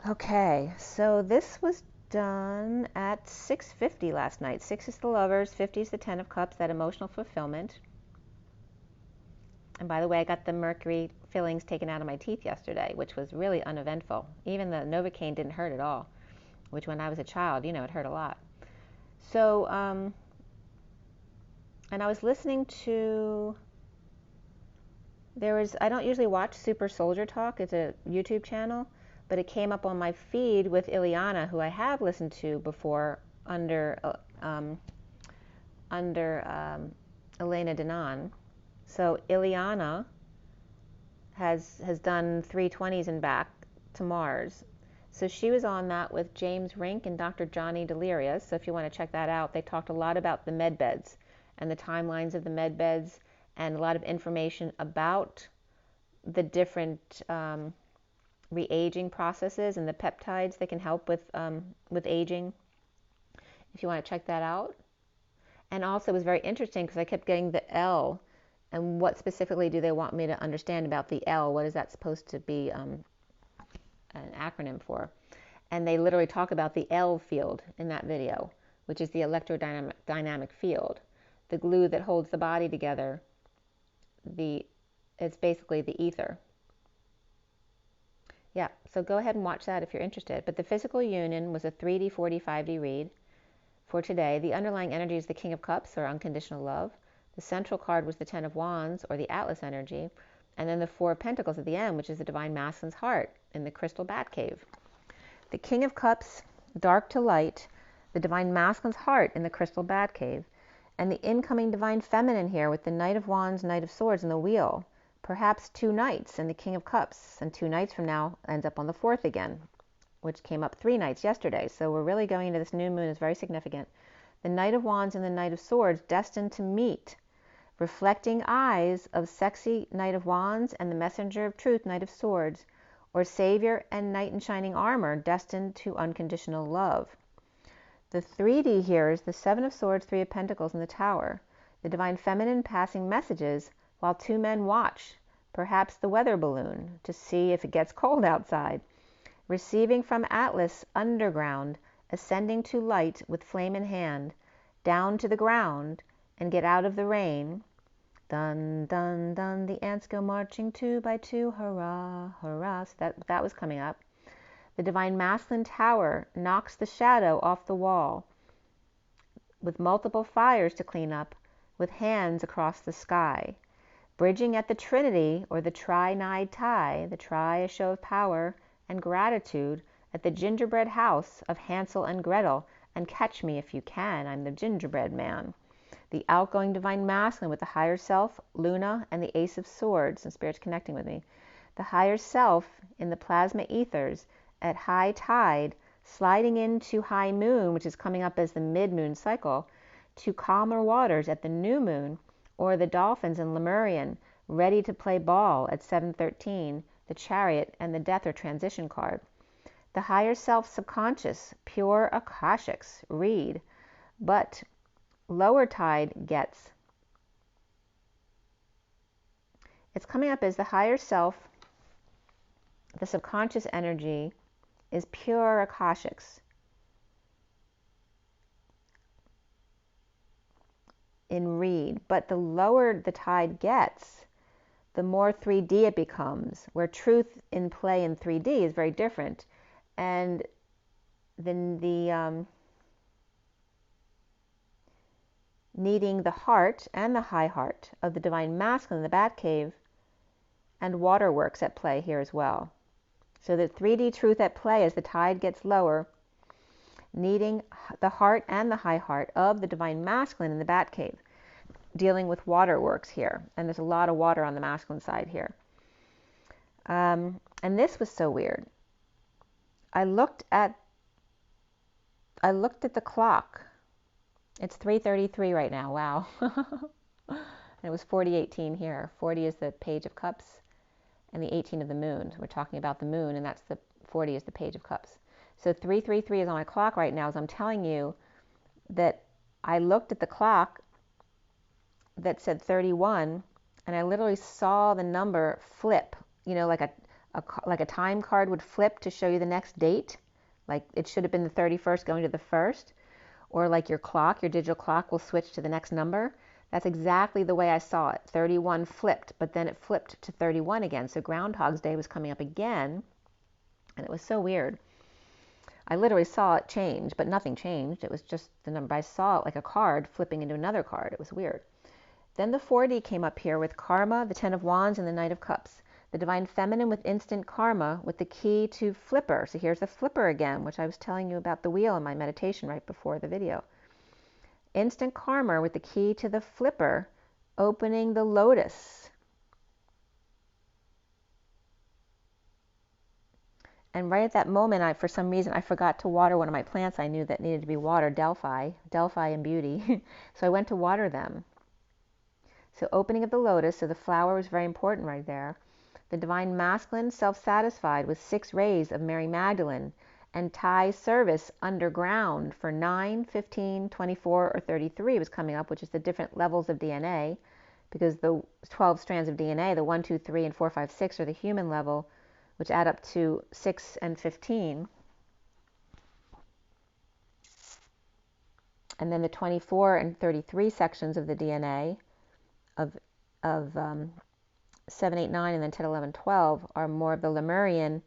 Okay, so this was done at 6:50 last night. 6 is the Lovers, 50 is the Ten of Cups, that emotional fulfillment. And by the way, I got the mercury fillings taken out of my teeth yesterday, which was really uneventful. Even the Novocaine didn't hurt at all, which when I was a child, you know, it hurt a lot. So, and I was listening to, I don't usually watch Super Soldier Talk, it's a YouTube channel, but it came up on my feed with Ileana, who I have listened to before under Elena Denon. So Ileana has done 320s and back to Mars. So she was on that with James Rink and Dr. Johnny Delirious. So if you want to check that out, they talked a lot about the med beds and the timelines of the med beds and a lot of information about the different re-aging processes and the peptides that can help with aging, if you want to check that out. And also it was very interesting because I kept getting the L, and what specifically do they want me to understand about the L? What is that supposed to be an acronym for? And they literally talk about the L field in that video, which is the electrodynamic field, the glue that holds the body together. It's basically the ether. Yeah, so go ahead and watch that if you're interested. But the physical union was a 3D, 4D, 5D read for today. The underlying energy is the King of Cups, or unconditional love. The central card was the Ten of Wands, or the Atlas energy. And then the Four of Pentacles at the end, which is the Divine Masculine's heart in the Crystal Batcave. The King of Cups, dark to light, the Divine Masculine's heart in the Crystal Batcave. And the incoming Divine Feminine here with the Knight of Wands, Knight of Swords, and the Wheel. Perhaps 2 nights and the King of Cups, and 2 nights from now ends up on the 4th again, which came up 3 nights yesterday. So we're really going into this new moon is very significant. The Knight of Wands and the Knight of Swords destined to meet. Reflecting eyes of sexy Knight of Wands and the Messenger of Truth, Knight of Swords, or Savior and Knight in shining armor destined to unconditional love. The 3D here is the 7 of Swords, 3 of Pentacles, and the Tower. The Divine Feminine passing messages while 2 men watch, perhaps the weather balloon, to see if it gets cold outside. Receiving from Atlas underground, ascending to light with flame in hand, down to the ground, and get out of the rain. Dun, dun, dun, the ants go marching 2 by 2, hurrah, hurrah. So that was coming up. The Divine Masculine Tower knocks the shadow off the wall, with multiple fires to clean up, with hands across the sky. Bridging at the Trinity, or the Tri-Nide tie, the Tri, a show of power and gratitude, at the gingerbread house of Hansel and Gretel, and catch me if you can, I'm the gingerbread man. The outgoing Divine Masculine with the higher self, Luna, and the Ace of Swords, and Spirit's connecting with me. The higher self in the plasma ethers at high tide, sliding into high moon, which is coming up as the mid-moon cycle, to calmer waters at the new moon, or the dolphins in Lemurian, ready to play ball at 7:13, the Chariot, and the Death or Transition card. The higher self subconscious, pure Akashics, read, but lower tide gets. It's coming up as the higher self, the subconscious energy, is pure Akashics. In read, but the lower the tide gets, the more 3D it becomes, where truth in play in 3D is very different. And then needing the heart and the high heart of the divine masculine in the bat cave, and waterworks at play here as well. So the 3D truth at play as the tide gets lower, needing the heart and the high heart of the divine masculine in the bat cave, dealing with waterworks here. And there's a lot of water on the masculine side here. And this was so weird. I looked at the clock. It's 3:33 right now. Wow. And it was 40:18 here. 40 is the Page of Cups, and the 18 of the Moon. We're talking about the Moon, and that's the 40 is the Page of Cups. So 3:33 is on my clock right now, as I'm telling you that I looked at the clock that said 31, and I literally saw the number flip. You know, like a time card would flip to show you the next date. Like it should have been the 31st going to the 1st. Or like your clock, your digital clock will switch to the next number. That's exactly the way I saw it. 31 flipped, but then it flipped to 31 again. So Groundhog's Day was coming up again, and it was so weird. I literally saw it change, but nothing changed. It was just the number. I saw it like a card flipping into another card. It was weird. Then the 4D came up here with Karma, the 10 of Wands, and the Knight of Cups. The Divine Feminine with instant karma with the key to flipper. So here's the flipper again, which I was telling you about the wheel in my meditation right before the video. Instant karma with the key to the flipper, opening the lotus. And right at that moment, for some reason, I forgot to water one of my plants I knew that needed to be watered, Delphi and Beauty. So I went to water them. So opening of the lotus, so the flower was very important right there. The divine masculine, self-satisfied with 6 rays of Mary Magdalene, and Thai service underground for 9, 15, 24, or 33 was coming up, which is the different levels of DNA, because the 12 strands of DNA, the 1, 2, 3, and 4, 5, 6 are the human level, which add up to 6 and 15. And then the 24 and 33 sections of the DNA of 7, 8, 9, and then 10, 11, 12 are more of the Lemurian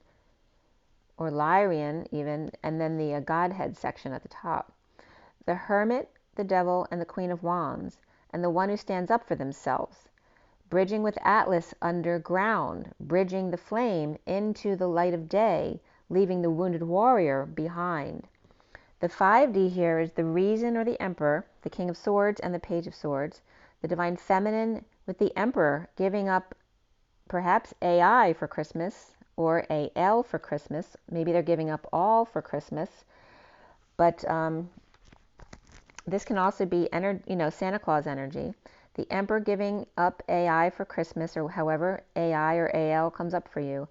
or Lyrian even, and then the Godhead section at the top. The Hermit, the Devil, and the Queen of Wands, and the one who stands up for themselves. Bridging with Atlas underground, bridging the flame into the light of day, leaving the wounded warrior behind. The 5D here is the Reason or the Emperor, the King of Swords and the Page of Swords. The Divine Feminine with the Emperor giving up perhaps AI for Christmas or AL for Christmas. Maybe they're giving up all for Christmas. But this can also be Santa Claus energy. The Emperor giving up AI for Christmas, or however AI or AL comes up for you.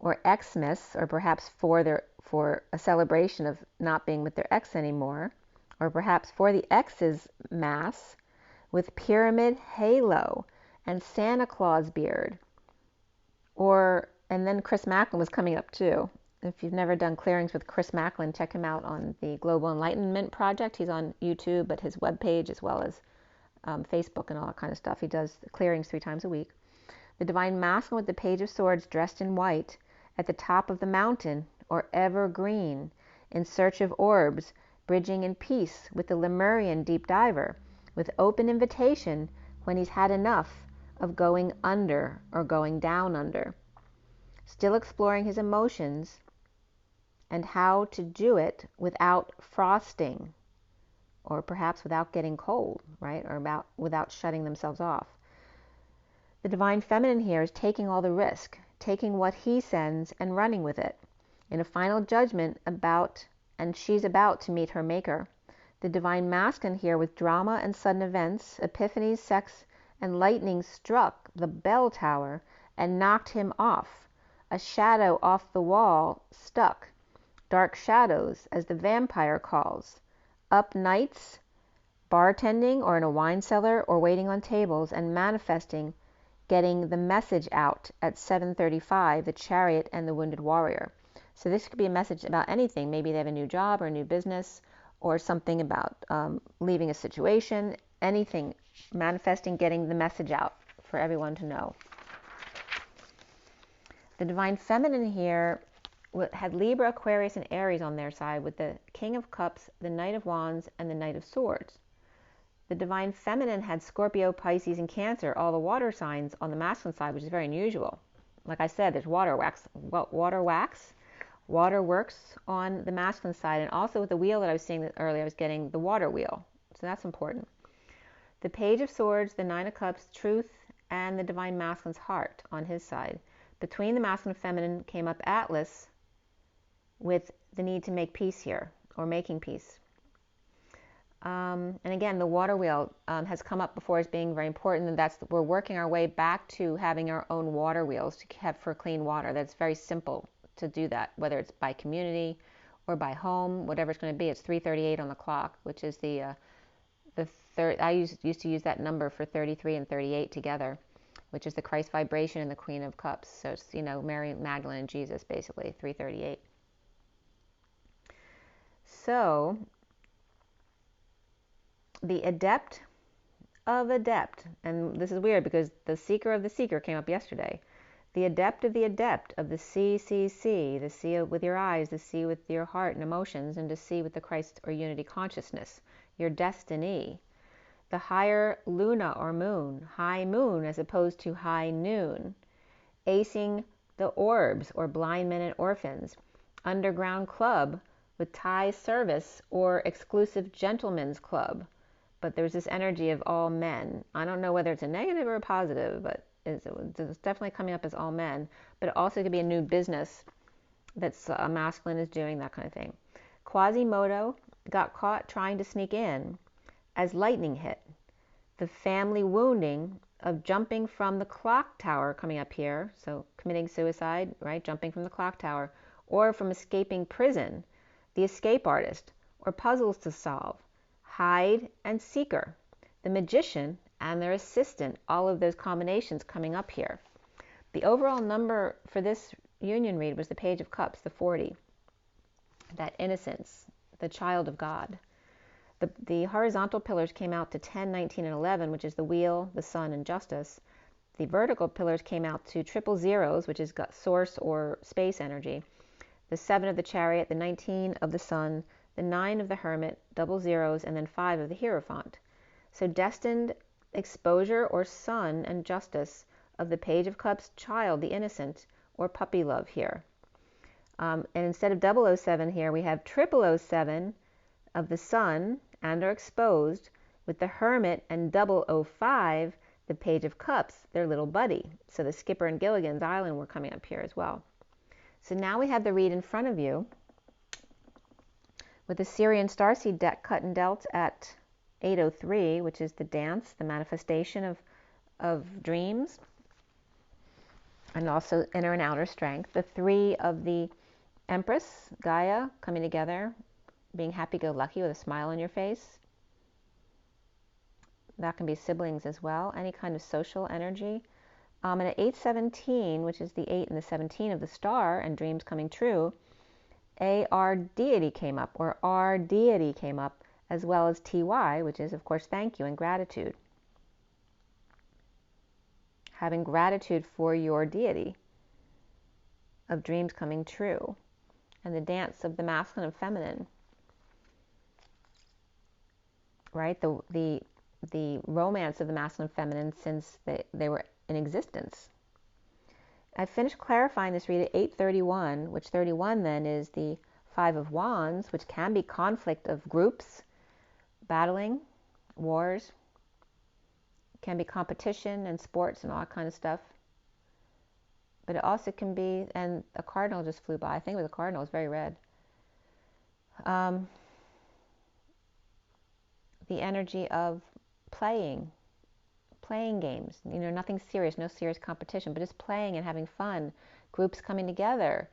Or Xmas, or perhaps for a celebration of not being with their ex anymore. Or perhaps for the ex's mass with pyramid halo and Santa Claus beard. And then Chris Macklin was coming up too. If you've never done clearings with Chris Macklin, check him out on the Global Enlightenment Project. He's on YouTube, but his webpage as well as Facebook and all that kind of stuff. He does clearings 3 times a week. The Divine Masculine with the Page of Swords dressed in white at the top of the mountain or evergreen in search of orbs, bridging in peace with the Lemurian deep diver with open invitation when he's had enough of going under or going down under. Still exploring his emotions and how to do it without frosting, or perhaps without getting cold, right? Or without shutting themselves off. The Divine Feminine here is taking all the risk, taking what he sends and running with it in a final judgment and she's about to meet her maker. The Divine Masculine here with drama and sudden events, epiphanies, sex, and lightning struck the bell tower and knocked him off. A shadow off the wall stuck. Dark shadows, as the vampire calls. Up nights, bartending or in a wine cellar or waiting on tables and manifesting, getting the message out at 7:35, the Chariot and the Wounded Warrior. So this could be a message about anything. Maybe they have a new job or a new business or something about leaving a situation, anything, manifesting, getting the message out for everyone to know. The Divine Feminine here had Libra, Aquarius, and Aries on their side with the King of Cups, the Knight of Wands, and the Knight of Swords. The divine feminine had Scorpio, Pisces, and Cancer, all the water signs on the masculine side, which is very unusual. Like I said, there's water works on the masculine side, and also with the wheel that I was seeing earlier, I was getting the water wheel. So that's important. The Page of Swords, the Nine of Cups, Truth, and the divine masculine's heart on his side. Between the masculine and feminine came up Atlas with the need to make peace here, or making peace. And again, the water wheel has come up before as being very important, and we're working our way back to having our own water wheels to have for clean water. That's very simple to do that, whether it's by community or by home, whatever it's going to be. It's 3:38 on the clock, which is the third. I used to use that number for 33 and 38 together, which is the Christ vibration and the Queen of Cups. So it's, Mary Magdalene and Jesus, basically 3:38. So the adept of adept, and this is weird because the seeker of the seeker came up yesterday. The adept of the see, the see with your eyes, the see with your heart and emotions, and to see with the Christ or unity consciousness, your destiny. The higher luna or moon, high moon as opposed to high noon. Acing the orbs or blind men and orphans. Underground club with Thai service or exclusive gentlemen's club. But there's this energy of all men. I don't know whether it's a negative or a positive, but it's definitely coming up as all men. But it also could be a new business that's a masculine is doing, that kind of thing. Quasimodo got caught trying to sneak in as lightning hit. The family wounding of jumping from the clock tower coming up here, so committing suicide, right, jumping from the clock tower, or from escaping prison, the escape artist, or puzzles to solve. Hide and seeker, the magician and their assistant, all of those combinations coming up here. The overall number for this union read was the Page of Cups, the 40, that innocence, the child of God. The horizontal pillars came out to 10, 19, and 11, which is the wheel, the sun, and justice. The vertical pillars came out to triple zeros, which is source or space energy. The 7 of the chariot, the 19 of the sun, the 9 of the hermit, double zeros, and then 5 of the Hierophant. So destined exposure or sun and justice of the Page of Cups, child, the innocent, or puppy love here. And instead of 007 here, we have 007 of the sun and are exposed with the hermit, and 005, the Page of Cups, their little buddy. So the Skipper and Gilligan's Island were coming up here as well. So now we have the read in front of you with the Syrian Starseed deck cut and dealt at 8:03, which is the dance, the manifestation of dreams, and also inner and outer strength. The 3 of the Empress, Gaia, coming together, being happy-go-lucky with a smile on your face. That can be siblings as well, any kind of social energy. And at 8:17, which is the 8 and the 17 of the star and dreams coming true, AR deity came up, or R deity came up, as well as TY, which is, of course, thank you and gratitude. Having gratitude for your deity of dreams coming true. And the dance of the masculine and feminine. Right? The romance of the masculine and feminine since they were in existence. I finished clarifying this read at 8:31, which 31 then is the 5 of Wands, which can be conflict of groups, battling, wars, can be competition and sports and all that kind of stuff. But it also can be, and a cardinal just flew by. I think it was a cardinal. It's very red. The energy of playing games. Nothing serious, no serious competition, but just playing and having fun. Groups coming together,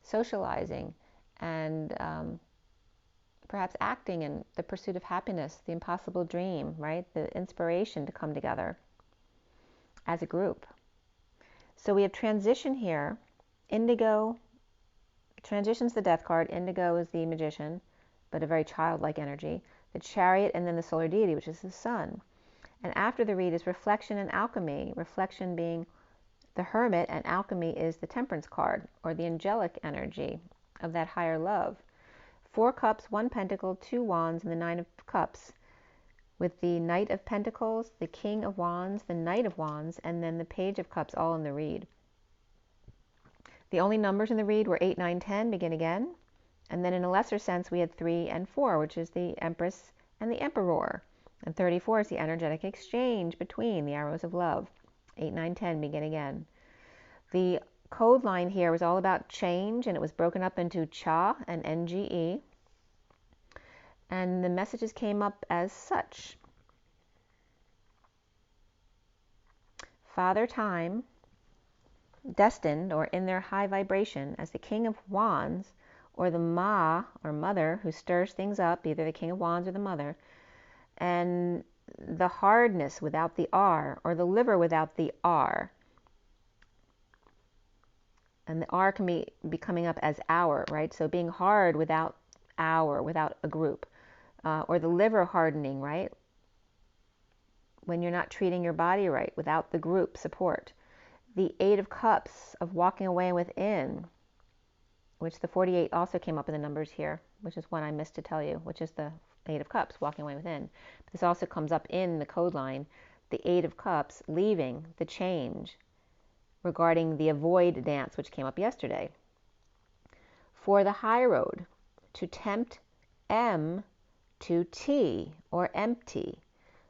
socializing, and perhaps acting in the pursuit of happiness, the impossible dream, right? The inspiration to come together as a group. So we have transition here. Indigo, transition's the death card. Indigo is the magician, but a very childlike energy. The chariot, and then the solar deity, which is the sun. And after the read is reflection and alchemy. Reflection being the hermit, and alchemy is the temperance card, or the angelic energy of that higher love. 4 cups, 1 pentacle, 2 wands, and the 9 of cups, with the Knight of Pentacles, the King of Wands, the Knight of Wands, and then the Page of Cups all in the read. The only numbers in the read were 8, 9, 10, begin again. And then in a lesser sense, we had 3 and 4, which is the Empress and the Emperor. And 34 is the energetic exchange between the arrows of love. 8, 9, 10, begin again. The code line here was all about change, and it was broken up into Cha and NGE. And the messages came up as such. Father Time, destined or in their high vibration as the King of Wands, or the Ma or Mother who stirs things up, either the King of Wands or the Mother, and the hardness without the R, or the liver without the R. And the R can be coming up as our, right? So being hard without our, without a group. Or the liver hardening, right? When you're not treating your body right, without the group support. The 8 of Cups of walking away within, which the 48 also came up in the numbers here, which is one I missed to tell you, which is the 8 of Cups, walking away within. This also comes up in the code line, the 8 of Cups, leaving the change regarding the avoid dance, which came up yesterday. For the high road, to tempt M to T, or empty.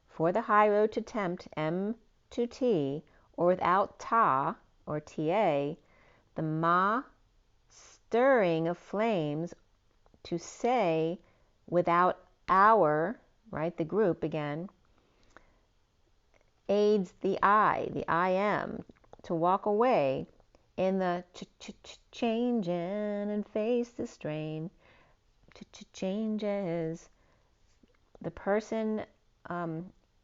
For the high road to tempt M to T, or without Ta, or TA, the Ma stirring of flames to say without our, right, the group again, aids the I am, to walk away in the changing and face the strain, changes. The person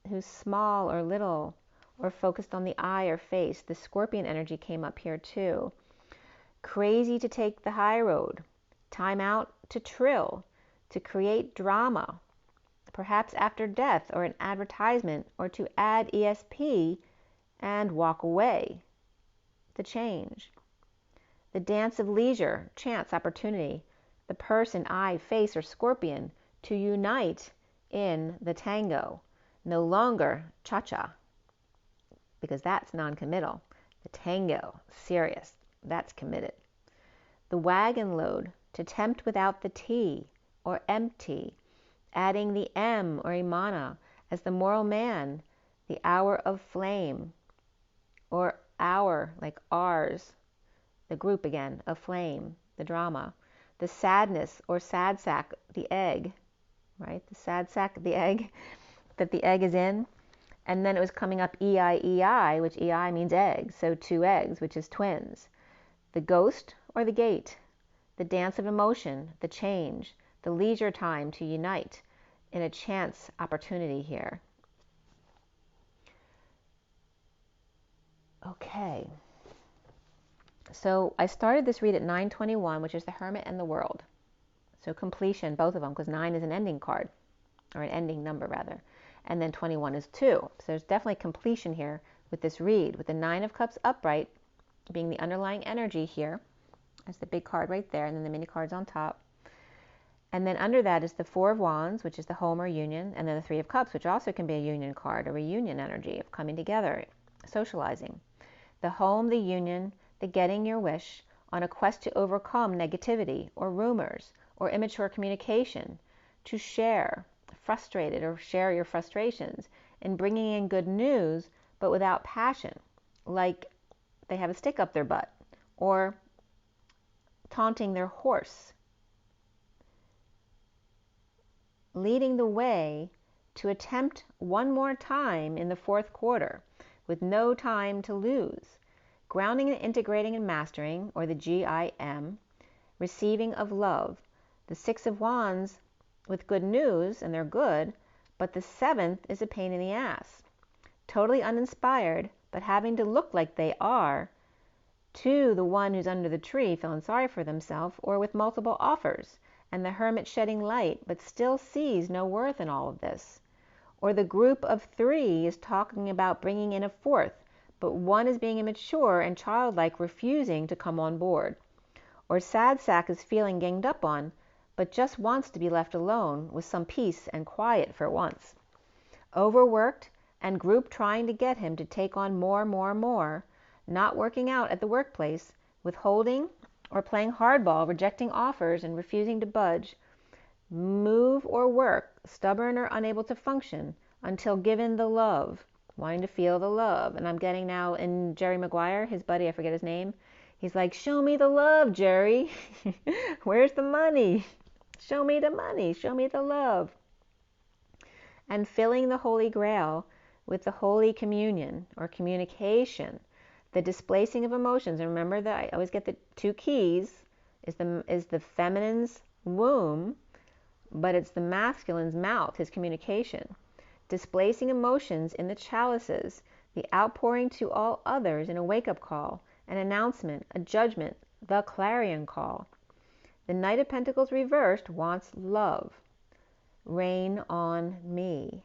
who's small or little or focused on the eye or face, the Scorpion energy came up here too. Crazy to take the high road, time out to trill, to create drama, perhaps after death or an advertisement, or to add ESP and walk away, the change. The dance of leisure, chance, opportunity, the person, eye, face, or Scorpion to unite in the tango, no longer cha-cha, because that's non-committal. The tango, serious, that's committed. The wagon load, to tempt without the T, or empty, adding the M or Imana as the moral man, the hour of flame, or our, like ours, the group again, of flame, the drama. The sadness or sad sack, the egg, right? The sad sack, the egg, that the egg is in. And then it was coming up EI, which EI means egg, so 2 eggs, which is twins. The ghost or the gate, the dance of emotion, the change, the leisure time to unite in a chance opportunity here. Okay. So I started this read at 9:21, which is the Hermit and the World. So completion, both of them, because 9 is an ending card, or an ending number rather. And then 21 is 2. So there's definitely completion here with this read, with the 9 of Cups upright being the underlying energy here. That's the big card right there, and then the mini cards on top. And then under that is the 4 of Wands, which is the home or union, and then the 3 of Cups, which also can be a union card, a reunion energy of coming together, socializing. The home, the union, the getting your wish on a quest to overcome negativity or rumors or immature communication, to share, frustrated or share your frustrations, in bringing in good news but without passion, like they have a stick up their butt, or taunting their horse. Leading the way to attempt one more time in the 4th quarter with no time to lose. Grounding and integrating and mastering, or the GIM, receiving of love. The 6 of Wands with good news, and they're good, but the 7th is a pain in the ass. Totally uninspired, but having to look like they are to the one who's under the tree feeling sorry for themselves, or with multiple offers, and the Hermit shedding light, but still sees no worth in all of this. Or the group of 3 is talking about bringing in a 4th, but one is being immature and childlike, refusing to come on board. Or sad sack is feeling ganged up on, but just wants to be left alone with some peace and quiet for once. overworked, and group trying to get him to take on more, not working out at the workplace, withholding or playing hardball, rejecting offers and refusing to budge, move or work, stubborn or unable to function until given the love, wanting to feel the love. And I'm getting now in Jerry Maguire, his buddy, I forget his name, he's like, show me the love, Jerry. Where's the money? Show me the money, show me the love. And filling the Holy Grail with the Holy Communion or communication, the displacing of emotions. And remember that I always get the two keys is the feminine's womb, but it's the masculine's mouth, his communication. Displacing emotions in the chalices, the outpouring to all others in a wake-up call, an announcement, a judgment, the clarion call. The Knight of Pentacles reversed wants love. Rain on me.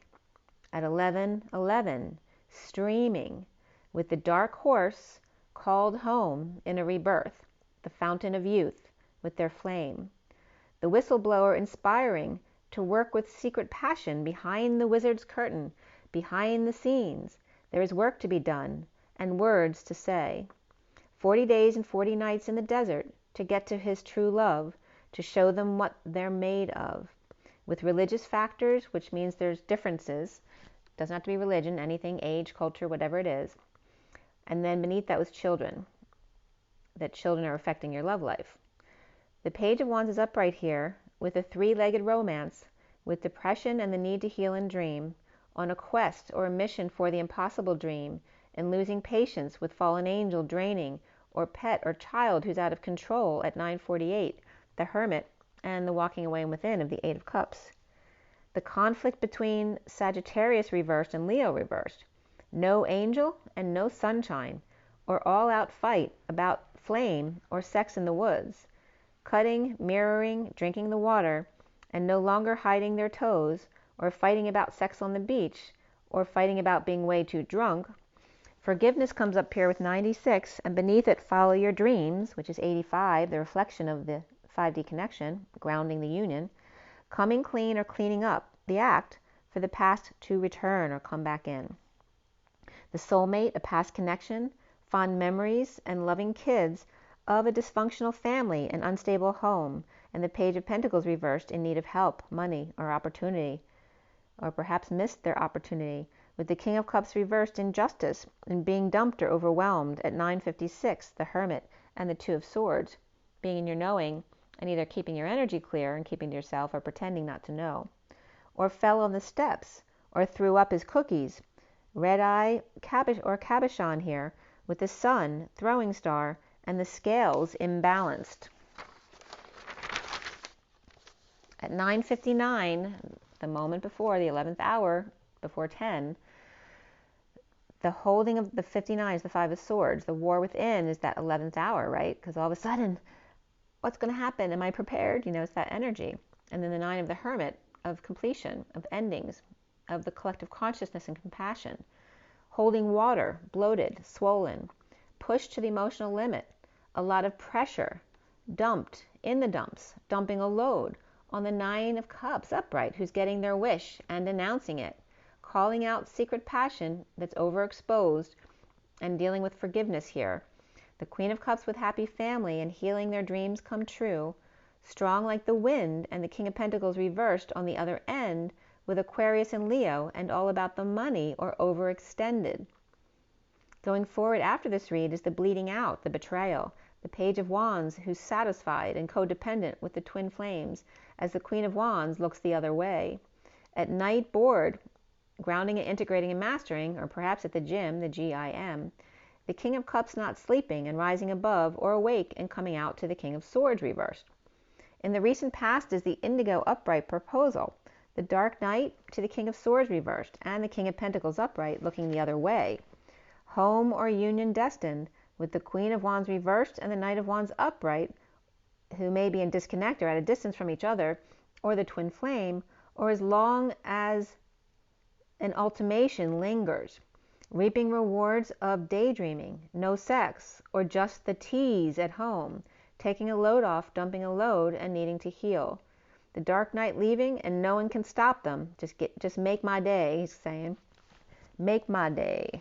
At 11:11, streaming with the dark horse called home in a rebirth, the fountain of youth with their flame. The whistleblower inspiring to work with secret passion behind the wizard's curtain, behind the scenes. There is work to be done and words to say. 40 days and 40 nights in the desert to get to his true love, to show them what they're made of. With religious factors, which means there's differences. Doesn't have to be religion, anything, age, culture, whatever it is. And then beneath that was children. That children are affecting your love life. The Page of Wands is upright here with a three-legged romance, with depression and the need to heal and dream, on a quest or a mission for the impossible dream, and losing patience with fallen angel draining, or pet or child who's out of control at 9:48, the Hermit, and the walking away and within of the Eight of Cups. The conflict between Sagittarius reversed and Leo reversed. No angel and no sunshine, or all-out fight about flame or sex in the woods. Cutting, mirroring, drinking the water, and no longer hiding their toes, or fighting about sex on the beach, or fighting about being way too drunk. Forgiveness comes up here with 96, and beneath it, follow your dreams, which is 85, the reflection of the 5D connection, grounding the union. Coming clean or cleaning up, the act for the past to return or come back in. The soulmate, a past connection, fond memories, and loving kids of a dysfunctional family, an unstable home, and the Page of Pentacles reversed in need of help, money, or opportunity, or perhaps missed their opportunity, with the King of Cups reversed in justice and being dumped or overwhelmed at 9:56, the Hermit, and the Two of Swords, being in your knowing and either keeping your energy clear and keeping to yourself or pretending not to know, or fell on the steps, or threw up his cookies. Red eye cabochon here, with the sun, throwing star, and the scales imbalanced. At 9:59, the moment before, the 11th hour, before 10, the holding of the 59 is the Five of Swords. The war within is that 11th hour, right? Because all of a sudden, what's going to happen? Am I prepared? It's that energy. And then the Nine of the Hermit, of completion, of endings, of the collective consciousness and compassion. Holding water, bloated, swollen, pushed to the emotional limit, a lot of pressure, dumped in the dumps, dumping a load on the Nine of Cups upright, who's getting their wish and announcing it, calling out secret passion that's overexposed, and dealing with forgiveness here. The Queen of Cups with happy family and healing their dreams come true, strong like the wind, and the King of Pentacles reversed on the other end with Aquarius and Leo, and all about the money or overextended. Going forward after this read is the bleeding out, the betrayal, the Page of Wands who's satisfied and codependent with the twin flames as the Queen of Wands looks the other way. At night bored, grounding and integrating and mastering, or perhaps at the gym, the GIM, the King of Cups not sleeping and rising above or awake and coming out to the King of Swords reversed. In the recent past is the Indigo upright proposal, the Dark Knight to the King of Swords reversed, and the King of Pentacles upright looking the other way. Home or union destined, with the Queen of Wands reversed and the Knight of Wands upright, who may be in disconnect or at a distance from each other, or the twin flame, or as long as an ultimation lingers. Reaping rewards of daydreaming, no sex, or just the tease at home, taking a load off, dumping a load, and needing to heal. The dark night leaving, and no one can stop them. Just make my day, he's saying. Make my day.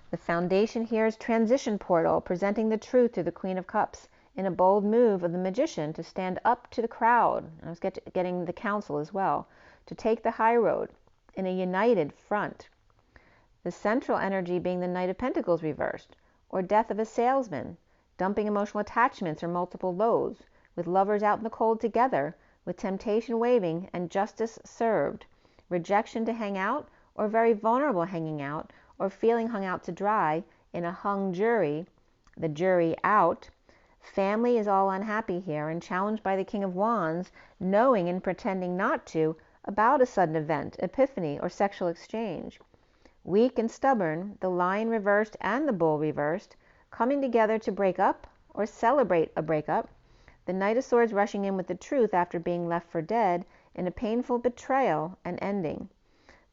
The foundation here is transition portal, presenting the truth to the Queen of Cups in a bold move of the magician to stand up to the crowd. I was getting the council as well, to take the high road in a united front. The central energy being the Knight of Pentacles reversed, or death of a salesman, dumping emotional attachments or multiple loads, with lovers out in the cold together, with temptation waving and justice served, rejection to hang out, or very vulnerable hanging out, or feeling hung out to dry in a hung jury, the jury out. Family is all unhappy here and challenged by the King of Wands, knowing and pretending not to, about a sudden event, epiphany, or sexual exchange. Weak and stubborn, the Lion reversed and the Bull reversed, coming together to break up or celebrate a breakup. The Knight of Swords rushing in with the truth after being left for dead in a painful betrayal and ending.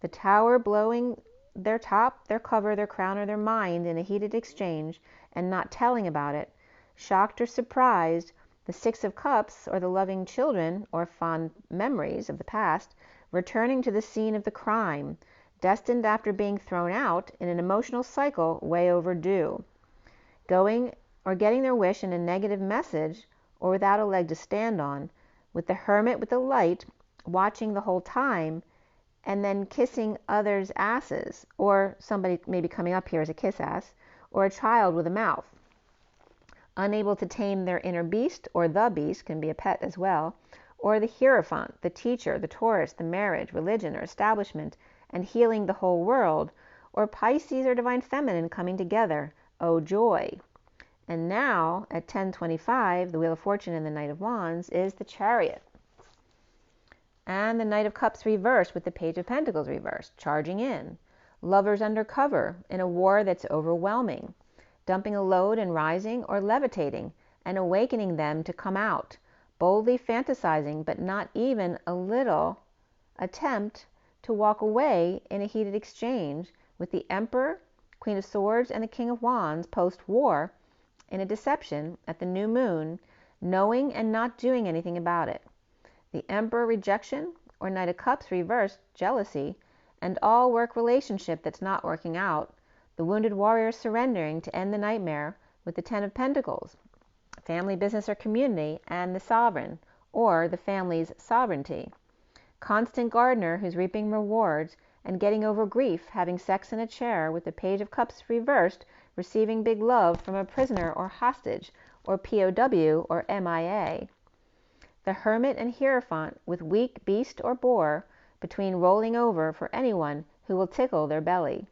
The Tower blowing their top, their cover, their crown, or their mind in a heated exchange and not telling about it. Shocked or surprised, the Six of Cups, or the loving children or fond memories of the past, returning to the scene of the crime, destined after being thrown out in an emotional cycle way overdue. Going or getting their wish in a negative message or without a leg to stand on, with the Hermit with the light watching the whole time and then kissing others' asses, or somebody maybe coming up here as a kiss ass, or a child with a mouth. Unable to tame their inner beast, or the beast, can be a pet as well, or the Hierophant, the teacher, the Taurus, the marriage, religion, or establishment, and healing the whole world, or Pisces or Divine Feminine coming together. Oh, joy. And now, at 10:25, the Wheel of Fortune and the Knight of Wands is the Chariot. And the Knight of Cups reversed with the Page of Pentacles reversed, charging in. Lovers under cover in a war that's overwhelming, dumping a load and rising or levitating and awakening them to come out, boldly fantasizing but not even a little attempt to walk away in a heated exchange with the Emperor, Queen of Swords, and the King of Wands post-war in a deception at the new moon, knowing and not doing anything about it. The Emperor rejection, or Knight of Cups reversed, jealousy, and all work relationship that's not working out. The wounded warrior surrendering to end the nightmare with the Ten of Pentacles. Family, business, or community, and the sovereign, or the family's sovereignty. Constant gardener who's reaping rewards and getting over grief, having sex in a chair with the Page of Cups reversed, receiving big love from a prisoner or hostage, or POW, or MIA. The Hermit and Hierophant with weak beast or boar between rolling over for anyone who will tickle their belly.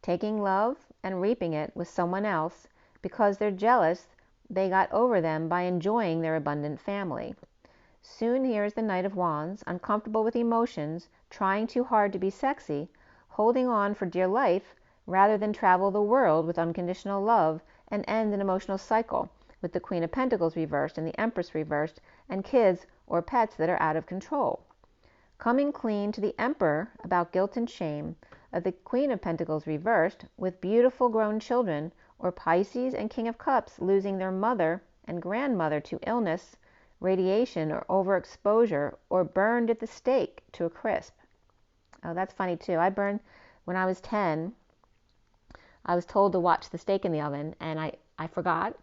Taking love and reaping it with someone else because they're jealous they got over them by enjoying their abundant family. Soon here's the Knight of Wands, uncomfortable with emotions, trying too hard to be sexy, holding on for dear life rather than travel the world with unconditional love and end an emotional cycle with the Queen of Pentacles reversed and the Empress reversed and kids or pets that are out of control. Coming clean to the Emperor about guilt and shame of the Queen of Pentacles reversed with beautiful grown children, or Pisces and King of Cups losing their mother and grandmother to illness, radiation, or overexposure, or burned at the stake to a crisp. Oh, that's funny too. I burned when I was 10. I was told to watch the steak in the oven, and I forgot,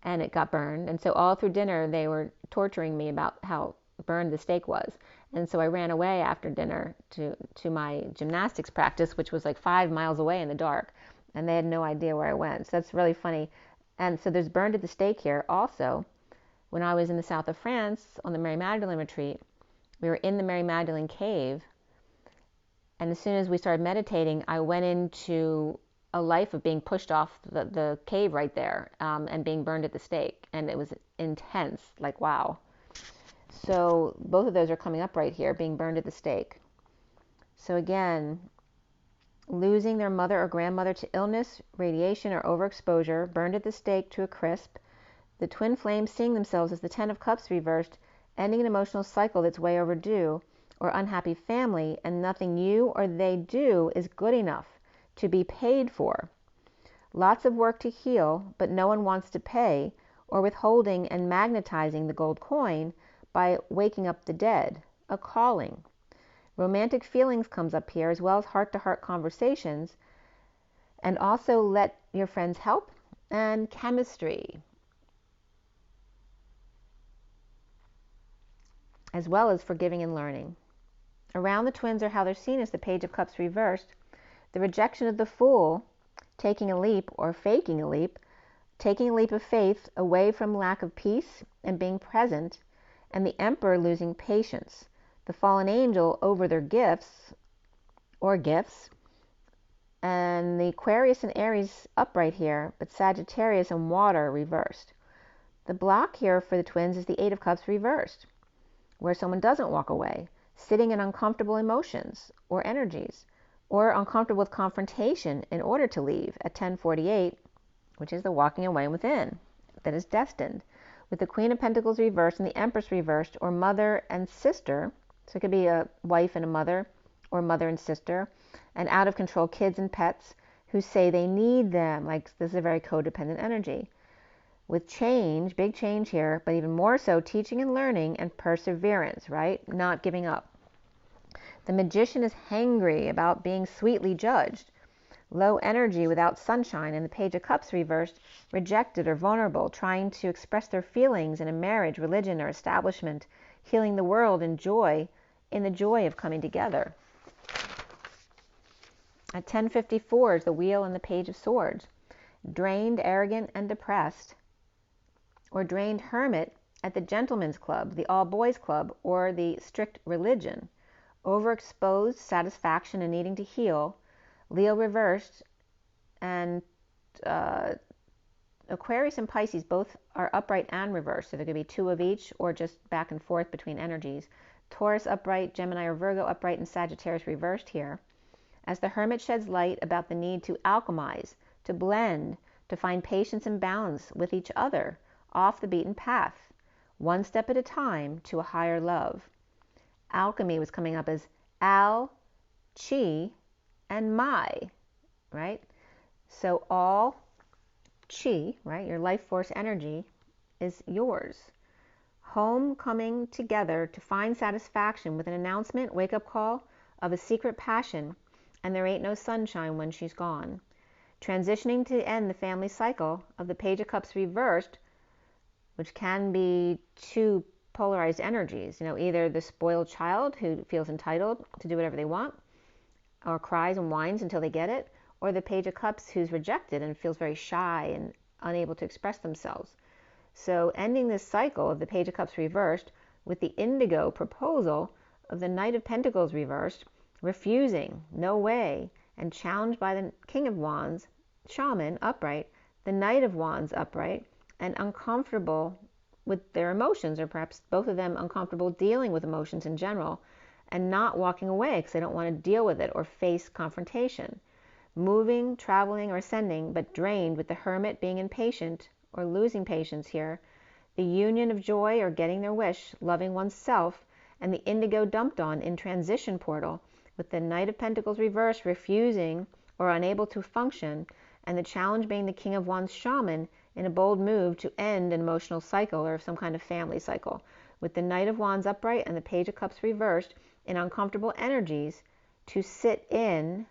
and it got burned. And so all through dinner, they were torturing me about how burned the steak was. And so I ran away after dinner to my gymnastics practice, which was like 5 miles away in the dark. And they had no idea where I went. So that's really funny. And so there's burned at the stake here. Also, when I was in the south of France on the Mary Magdalene retreat, we were in the Mary Magdalene cave. And as soon as we started meditating, I went into a life of being pushed off the cave right there and being burned at the stake. And it was intense, like, wow. So both of those are coming up right here, being burned at the stake. So again, losing their mother or grandmother to illness, radiation, or overexposure, burned at the stake to a crisp. The twin flames seeing themselves as the Ten of Cups reversed, ending an emotional cycle that's way overdue, or unhappy family, and nothing you or they do is good enough to be paid for. Lots of work to heal, but no one wants to pay, or withholding and magnetizing the gold coin by waking up the dead, a calling. Romantic feelings comes up here, as well as heart-to-heart conversations, and also let your friends help, and chemistry, as well as forgiving and learning. Around the twins are how they're seen as the Page of Cups reversed, the rejection of the Fool, taking a leap or faking a leap of faith away from lack of peace and being present, and the Emperor losing patience, the fallen angel over their gifts, and the Aquarius and Aries upright here, but Sagittarius and Water reversed. The block here for the twins is the Eight of Cups reversed, where someone doesn't walk away, sitting in uncomfortable emotions or energies, or uncomfortable with confrontation in order to leave at 10:48, which is the walking away within that is destined, with the Queen of Pentacles reversed and the Empress reversed, or mother and sister. So it could be a wife and a mother, or mother and sister, and out of control kids and pets who say they need them. Like, this is a very codependent energy. With change, big change here, but even more so teaching and learning and perseverance, right? Not giving up. The Magician is hangry about being sweetly judged. Low energy without sunshine, and the Page of Cups reversed, rejected or vulnerable, trying to express their feelings in a marriage, religion, or establishment, healing the world in the joy of coming together. At 10:54 is the Wheel and the Page of Swords. Drained, arrogant, and depressed, or drained hermit at the Gentleman's Club, the All Boys Club, or the strict religion. Overexposed, satisfaction, and needing to heal. Leo reversed, and Aquarius and Pisces both are upright and reversed, so there could be two of each or just back and forth between energies. Taurus upright, Gemini or Virgo upright, and Sagittarius reversed here. As the Hermit sheds light about the need to alchemize, to blend, to find patience and balance with each other, off the beaten path, one step at a time to a higher love. Alchemy was coming up as Al, Chi, and Mai, right? So all Chi, right, your life force energy, is yours. Home coming together to find satisfaction with an announcement, wake-up call of a secret passion, and there ain't no sunshine when she's gone. Transitioning to end the family cycle of the Page of Cups reversed, which can be two polarized energies, either the spoiled child who feels entitled to do whatever they want, or cries and whines until they get it, or the Page of Cups who's rejected and feels very shy and unable to express themselves. So ending this cycle of the Page of Cups reversed with the Indigo proposal of the Knight of Pentacles reversed, refusing, no way, and challenged by the King of Wands, Shaman, upright, the Knight of Wands, upright, and uncomfortable with their emotions, or perhaps both of them uncomfortable dealing with emotions in general, and not walking away because they don't want to deal with it or face confrontation. Moving, traveling, or ascending, but drained, with the Hermit being impatient or losing patience here, the Union of joy or getting their wish, loving oneself, and the Indigo dumped on in transition portal, with the Knight of Pentacles reversed, refusing or unable to function, and the challenge being the King of Wands, Shaman, in a bold move to end an emotional cycle or some kind of family cycle, with the Knight of Wands upright and the Page of Cups reversed, in uncomfortable energies to sit in,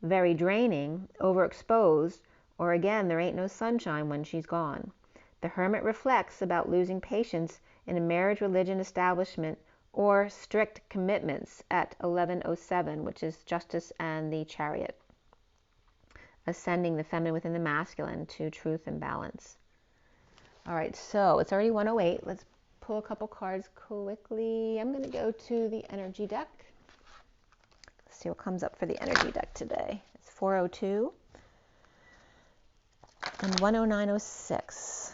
very draining, overexposed, or again, there ain't no sunshine when she's gone. The Hermit reflects about losing patience in a marriage, religion, establishment, or strict commitments at 11:07, which is Justice and the Chariot, ascending the feminine within the masculine to truth and balance. All right, so it's already 1:08. Let's pull a couple cards quickly. I'm going to go to the energy deck. Let's see what comes up for the energy deck today. It's 4:02 and 1:09:06.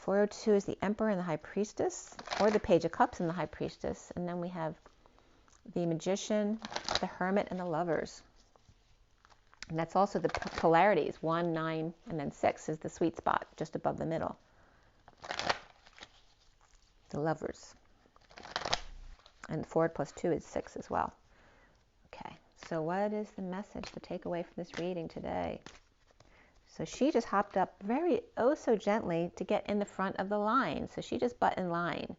4:02 is the Emperor and the High Priestess, or the Page of Cups and the High Priestess. And then we have the Magician, the Hermit, and the Lovers. And that's also the polarities. 1, 9, and then 6 is the sweet spot, just above the middle. The Lovers. And 4 plus 2 is 6 as well. Okay, so what is the message, the takeaway from this reading today? So she just hopped up very so gently to get in the front of the line. So she just butt in line.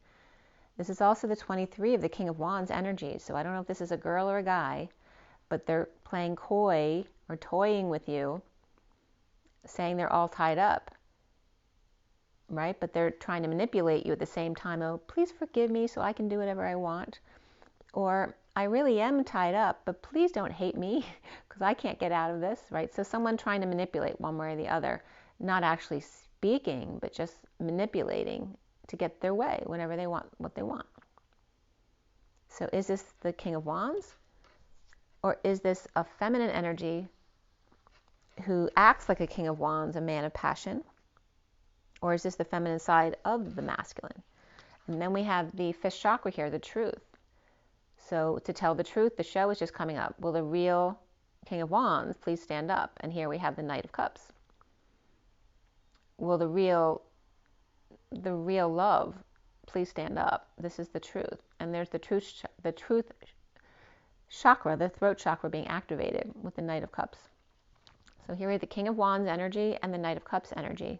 This is also the 23 of the King of Wands energy. So I don't know if this is a girl or a guy, but they're playing coy or toying with you, saying they're all tied up, right? But they're trying to manipulate you at the same time. Oh, please forgive me so I can do whatever I want. Or I really am tied up, but please don't hate me because I can't get out of this, right? So someone trying to manipulate one way or the other, not actually speaking, but just manipulating to get their way whenever they want what they want. So is this the King of Wands? Or is this a feminine energy who acts like a King of Wands, a man of passion? Or is this the feminine side of the masculine? And then we have the 5th chakra here, the truth. So to tell the truth, the show is just coming up. Will the real King of Wands please stand up? And here we have the Knight of Cups. Will the real love please stand up? This is the truth. And there's the truth chakra, the throat chakra being activated with the Knight of Cups. So here we have the King of Wands energy and the Knight of Cups energy.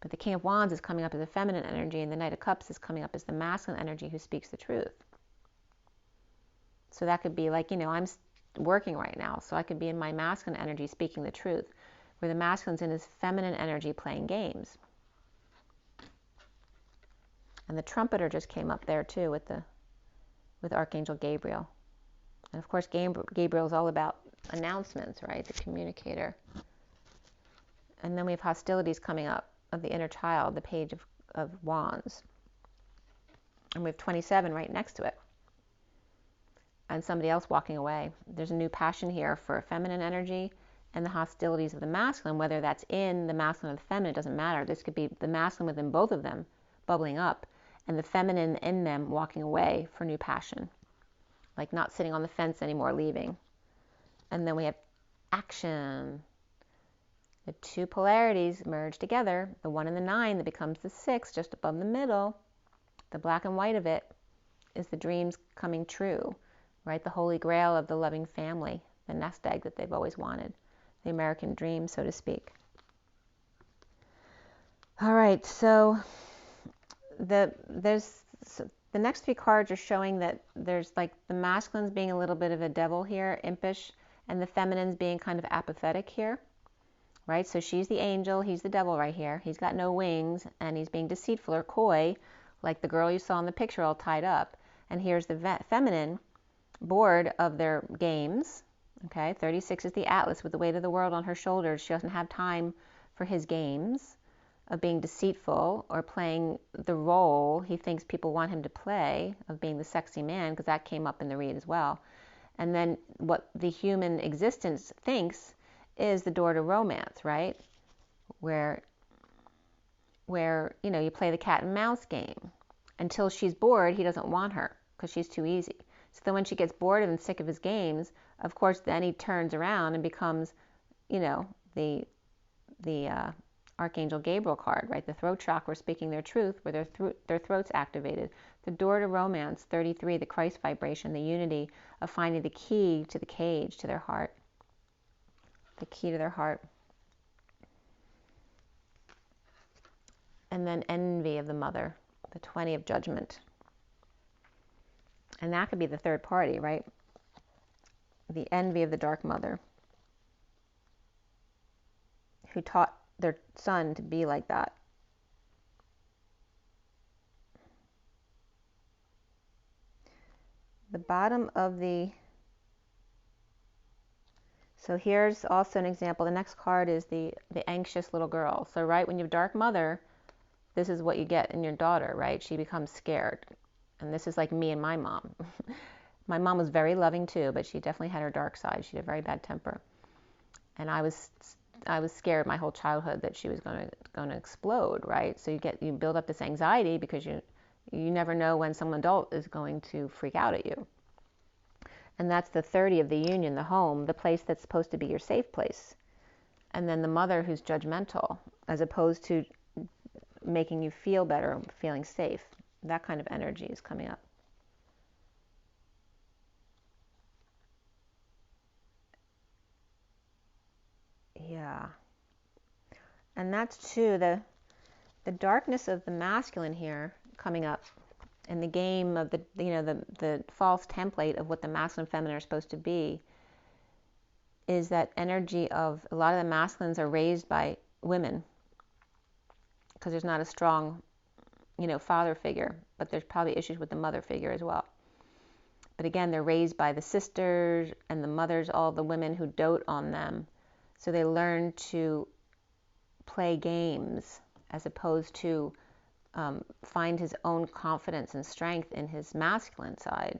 But the King of Wands is coming up as a feminine energy, and the Knight of Cups is coming up as the masculine energy who speaks the truth. So that could be like, I'm working right now, so I could be in my masculine energy speaking the truth, where the masculine's in his feminine energy playing games. And the trumpeter just came up there too with Archangel Gabriel. And of course, Gabriel is all about announcements, right? The communicator. And then we have hostilities coming up of the inner child, the Page of Wands. And we have 27 right next to it. And somebody else walking away. There's a new passion here for feminine energy and the hostilities of the masculine, whether that's in the masculine or the feminine, it doesn't matter. This could be the masculine within both of them bubbling up and the feminine in them walking away for new passion. Like not sitting on the fence anymore, leaving. And then we have action. The two polarities merge together. The 1 and the 9 that becomes the 6 just above the middle. The black and white of it is the dreams coming true, right? The holy grail of the loving family, the nest egg that they've always wanted. The American dream, so to speak. All right, so the next 3 cards are showing that there's like the masculine's being a little bit of a devil here, impish, and the feminine's being kind of apathetic here, right? So she's the angel, he's the devil right here. He's got no wings, and he's being deceitful or coy, like the girl you saw in the picture all tied up. And here's the feminine, bored of their games. Okay, 36 is the Atlas with the weight of the world on her shoulders. She doesn't have time for his games of being deceitful or playing the role he thinks people want him to play of being the sexy man, because that came up in the read as well. And then what the human existence thinks is the door to romance, right? Where you play the cat and mouse game. Until she's bored, he doesn't want her because she's too easy. So then when she gets bored and sick of his games, of course, then he turns around and becomes, the Archangel Gabriel card, right? The throat chakra speaking their truth, where their throat's activated. The door to romance, 33, the Christ vibration, the unity of finding the key to the cage, to their heart. The key to their heart. And then envy of the mother, the 20 of judgment. And that could be the third party, right? The envy of the dark mother, who taught their son to be like that. The bottom of so here's also an example. The next card is the anxious little girl. So right when you have dark mother, this is what you get in your daughter, right? She becomes scared. And this is like me and my mom. My mom was very loving too, but she definitely had her dark side. She had a very bad temper. And I was scared my whole childhood that she was going to explode, right? So you build up this anxiety because you never know when some adult is going to freak out at you. And that's the 30 of the union, the home, the place that's supposed to be your safe place. And then the mother who's judgmental, as opposed to making you feel better, feeling safe. That kind of energy is coming up. Yeah. And that's too, the darkness of the masculine here coming up And the game of the false template of what the masculine and feminine are supposed to be is that energy of a lot of the masculines are raised by women because there's not a strong, father figure, but there's probably issues with the mother figure as well. But again, they're raised by the sisters and the mothers, all the women who dote on them. So they learn to play games as opposed to find his own confidence and strength in his masculine side.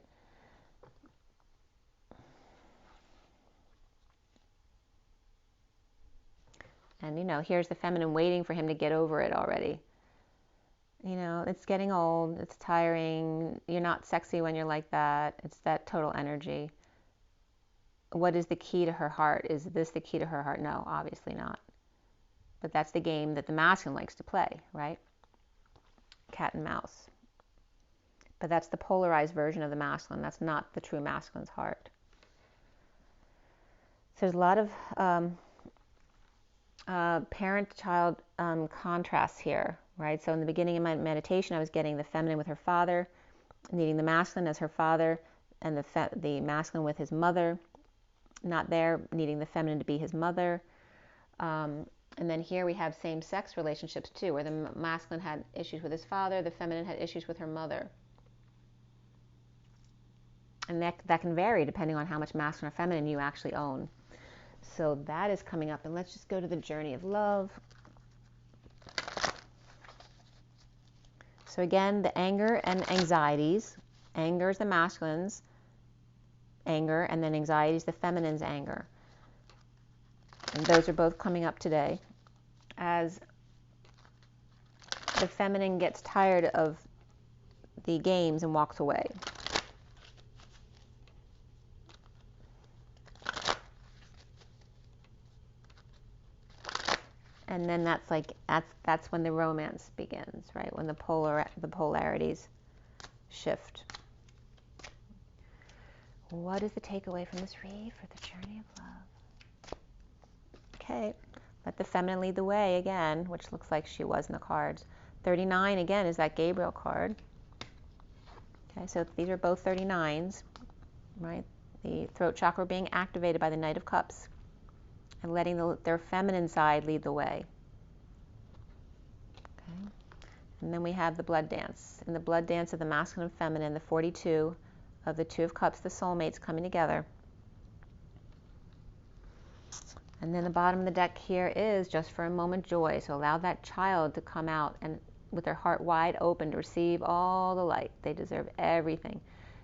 And, here's the feminine waiting for him to get over it already. It's getting old, it's tiring, you're not sexy when you're like that. It's that total energy. What is the key to her heart? Is this the key to her heart? No, obviously not. But that's the game that the masculine likes to play, right? Cat and mouse. But that's the polarized version of the masculine. That's not the true masculine's heart. So there's a lot of parent-child contrasts here, right? So in the beginning of my meditation, I was getting the feminine with her father, needing the masculine as her father, and the masculine with his mother, not there, needing the feminine to be his mother. And then here we have same-sex relationships too, where the masculine had issues with his father, the feminine had issues with her mother. And that can vary depending on how much masculine or feminine you actually own. So that is coming up. And let's just go to the journey of love. So again, the anger and anxieties. Anger is the masculine's anger, and then anxiety is the feminine's anger. And those are both coming up today as the feminine gets tired of the games and walks away. And then that's when the romance begins, right? When the polarities shift. What is the takeaway from this read for the journey of love? Okay, let the feminine lead the way again, which looks like she was in the cards. 39 again is that Gabriel card. Okay, so these are both 39s, right? The throat chakra being activated by the Knight of Cups and letting their feminine side lead the way. Okay. And then we have the blood dance. In the blood dance of the masculine and feminine, the 42 of the Two of Cups, the soulmates coming together. And then the bottom of the deck here is just for a moment joy. So allow that child to come out and with their heart wide open to receive all the light. They deserve everything.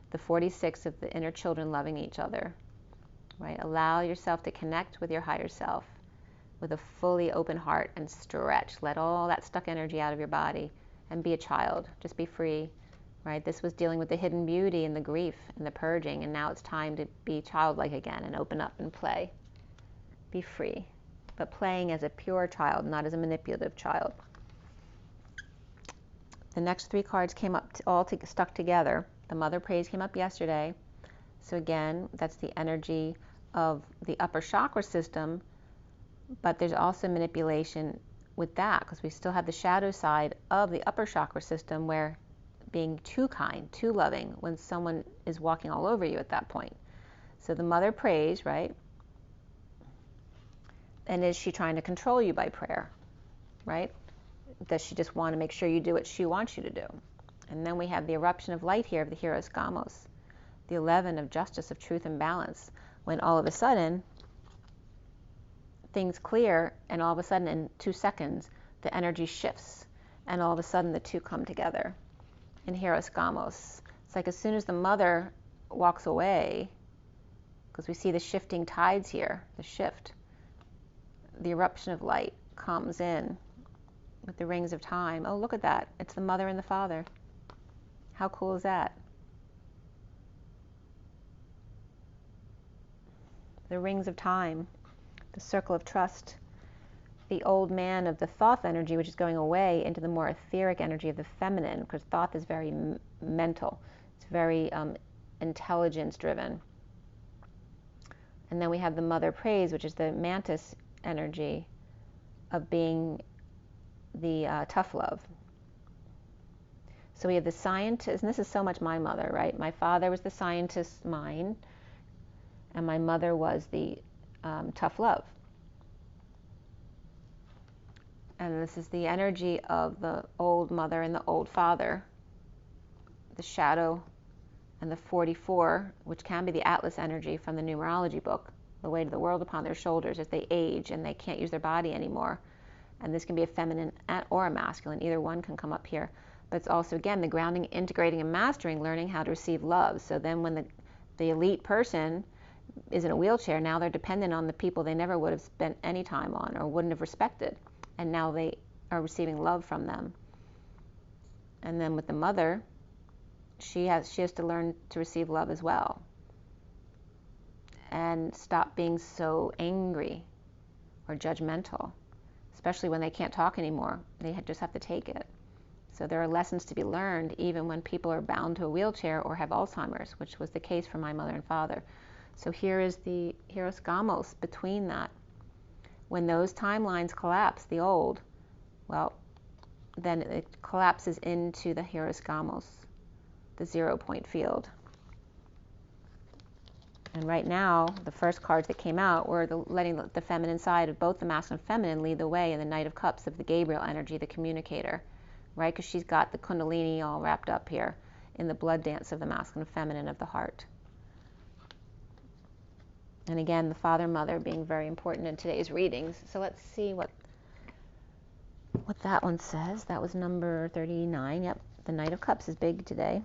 The 46 of the inner children loving each other. Right? Allow yourself to connect with your higher self with a fully open heart and stretch. Let all that stuck energy out of your body and be a child. Just be free. Right? This was dealing with the hidden beauty and the grief and the purging, and now it's time to be childlike again and open up and play. Be free, but playing as a pure child, not as a manipulative child. The next three cards came up stuck together. The Mother Praise came up yesterday. So again, that's the energy of the upper chakra system, but there's also manipulation with that because we still have the shadow side of the upper chakra system where being too kind, too loving when someone is walking all over you at that point. So the Mother prays, right? And is she trying to control you by prayer, right? Does she just want to make sure you do what she wants you to do? And then we have the eruption of light here of the Hieros Gamos, the 11 of justice, of truth and balance, when all of a sudden things clear and all of a sudden in 2 seconds the energy shifts and all of a sudden the two come together in Hieros Gamos. It's like as soon as the mother walks away, because we see the shifting tides here, the shift, the eruption of light comes in with the rings of time. Oh, look at that. It's the mother and the father. How cool is that? The rings of time, the circle of trust, the old man of the Thoth energy, which is going away into the more etheric energy of the feminine, because Thoth is very mental. It's very intelligence driven. And then we have the Mother Praise, which is the mantis energy of being the tough love. So we have the scientist, and this is so much my mother, right? My father was the scientist mind, and my mother was the tough love. And this is the energy of the old mother and the old father, the shadow and the 44, which can be the Atlas energy from the numerology book, the weight of the world upon their shoulders as they age and they can't use their body anymore. And this can be a feminine or a masculine. Either one can come up here. But it's also, again, the grounding, integrating, and mastering, learning how to receive love. So then when the elite person is in a wheelchair, now they're dependent on the people they never would have spent any time on or wouldn't have respected. And now they are receiving love from them. And then with the mother, she has to learn to receive love as well. And stop being so angry or judgmental, especially when they can't talk anymore. They just have to take it. So there are lessons to be learned even when people are bound to a wheelchair or have Alzheimer's, which was the case for my mother and father. So here is the hieros between that. When those timelines collapse, the old, well, then it collapses into the hieros, the 0 point field. And right now, the first cards that came out were letting the feminine side of both the masculine and feminine lead the way in the Knight of Cups of the Gabriel energy, the communicator, right? Because she's got the Kundalini all wrapped up here in the blood dance of the masculine and feminine of the heart. And again, the father and mother being very important in today's readings. So let's see what that one says. That was number 39. Yep, the Knight of Cups is big today.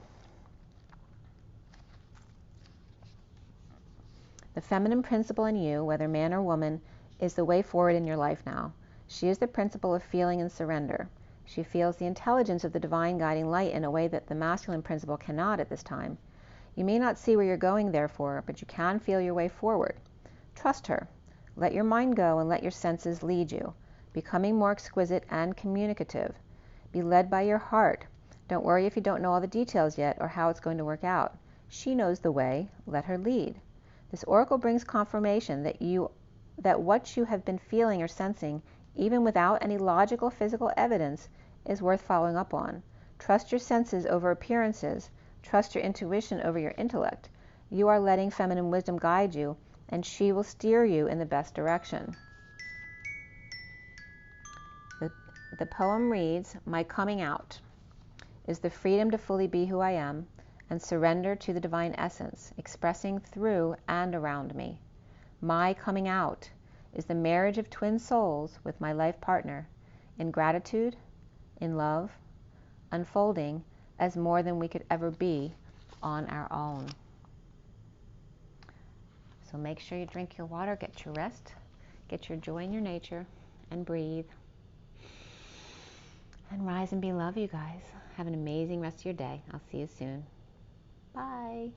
The feminine principle in you, whether man or woman, is the way forward in your life now. She is the principle of feeling and surrender. She feels the intelligence of the divine guiding light in a way that the masculine principle cannot at this time. You may not see where you're going, therefore, but you can feel your way forward. Trust her. Let your mind go and let your senses lead you, becoming more exquisite and communicative. Be led by your heart. Don't worry if you don't know all the details yet or how it's going to work out. She knows the way. Let her lead. This oracle brings confirmation that what you have been feeling or sensing, even without any logical physical evidence, is worth following up on. Trust your senses over appearances. Trust your intuition over your intellect. You are letting feminine wisdom guide you, and she will steer you in the best direction. The poem reads, "My coming out is the freedom to fully be who I am and surrender to the divine essence, expressing through and around me. My coming out is the marriage of twin souls with my life partner, in gratitude, in love, unfolding as more than we could ever be on our own." So make sure you drink your water, get your rest, get your joy in your nature, and breathe. And rise and be love, you guys. Have an amazing rest of your day. I'll see you soon. Bye.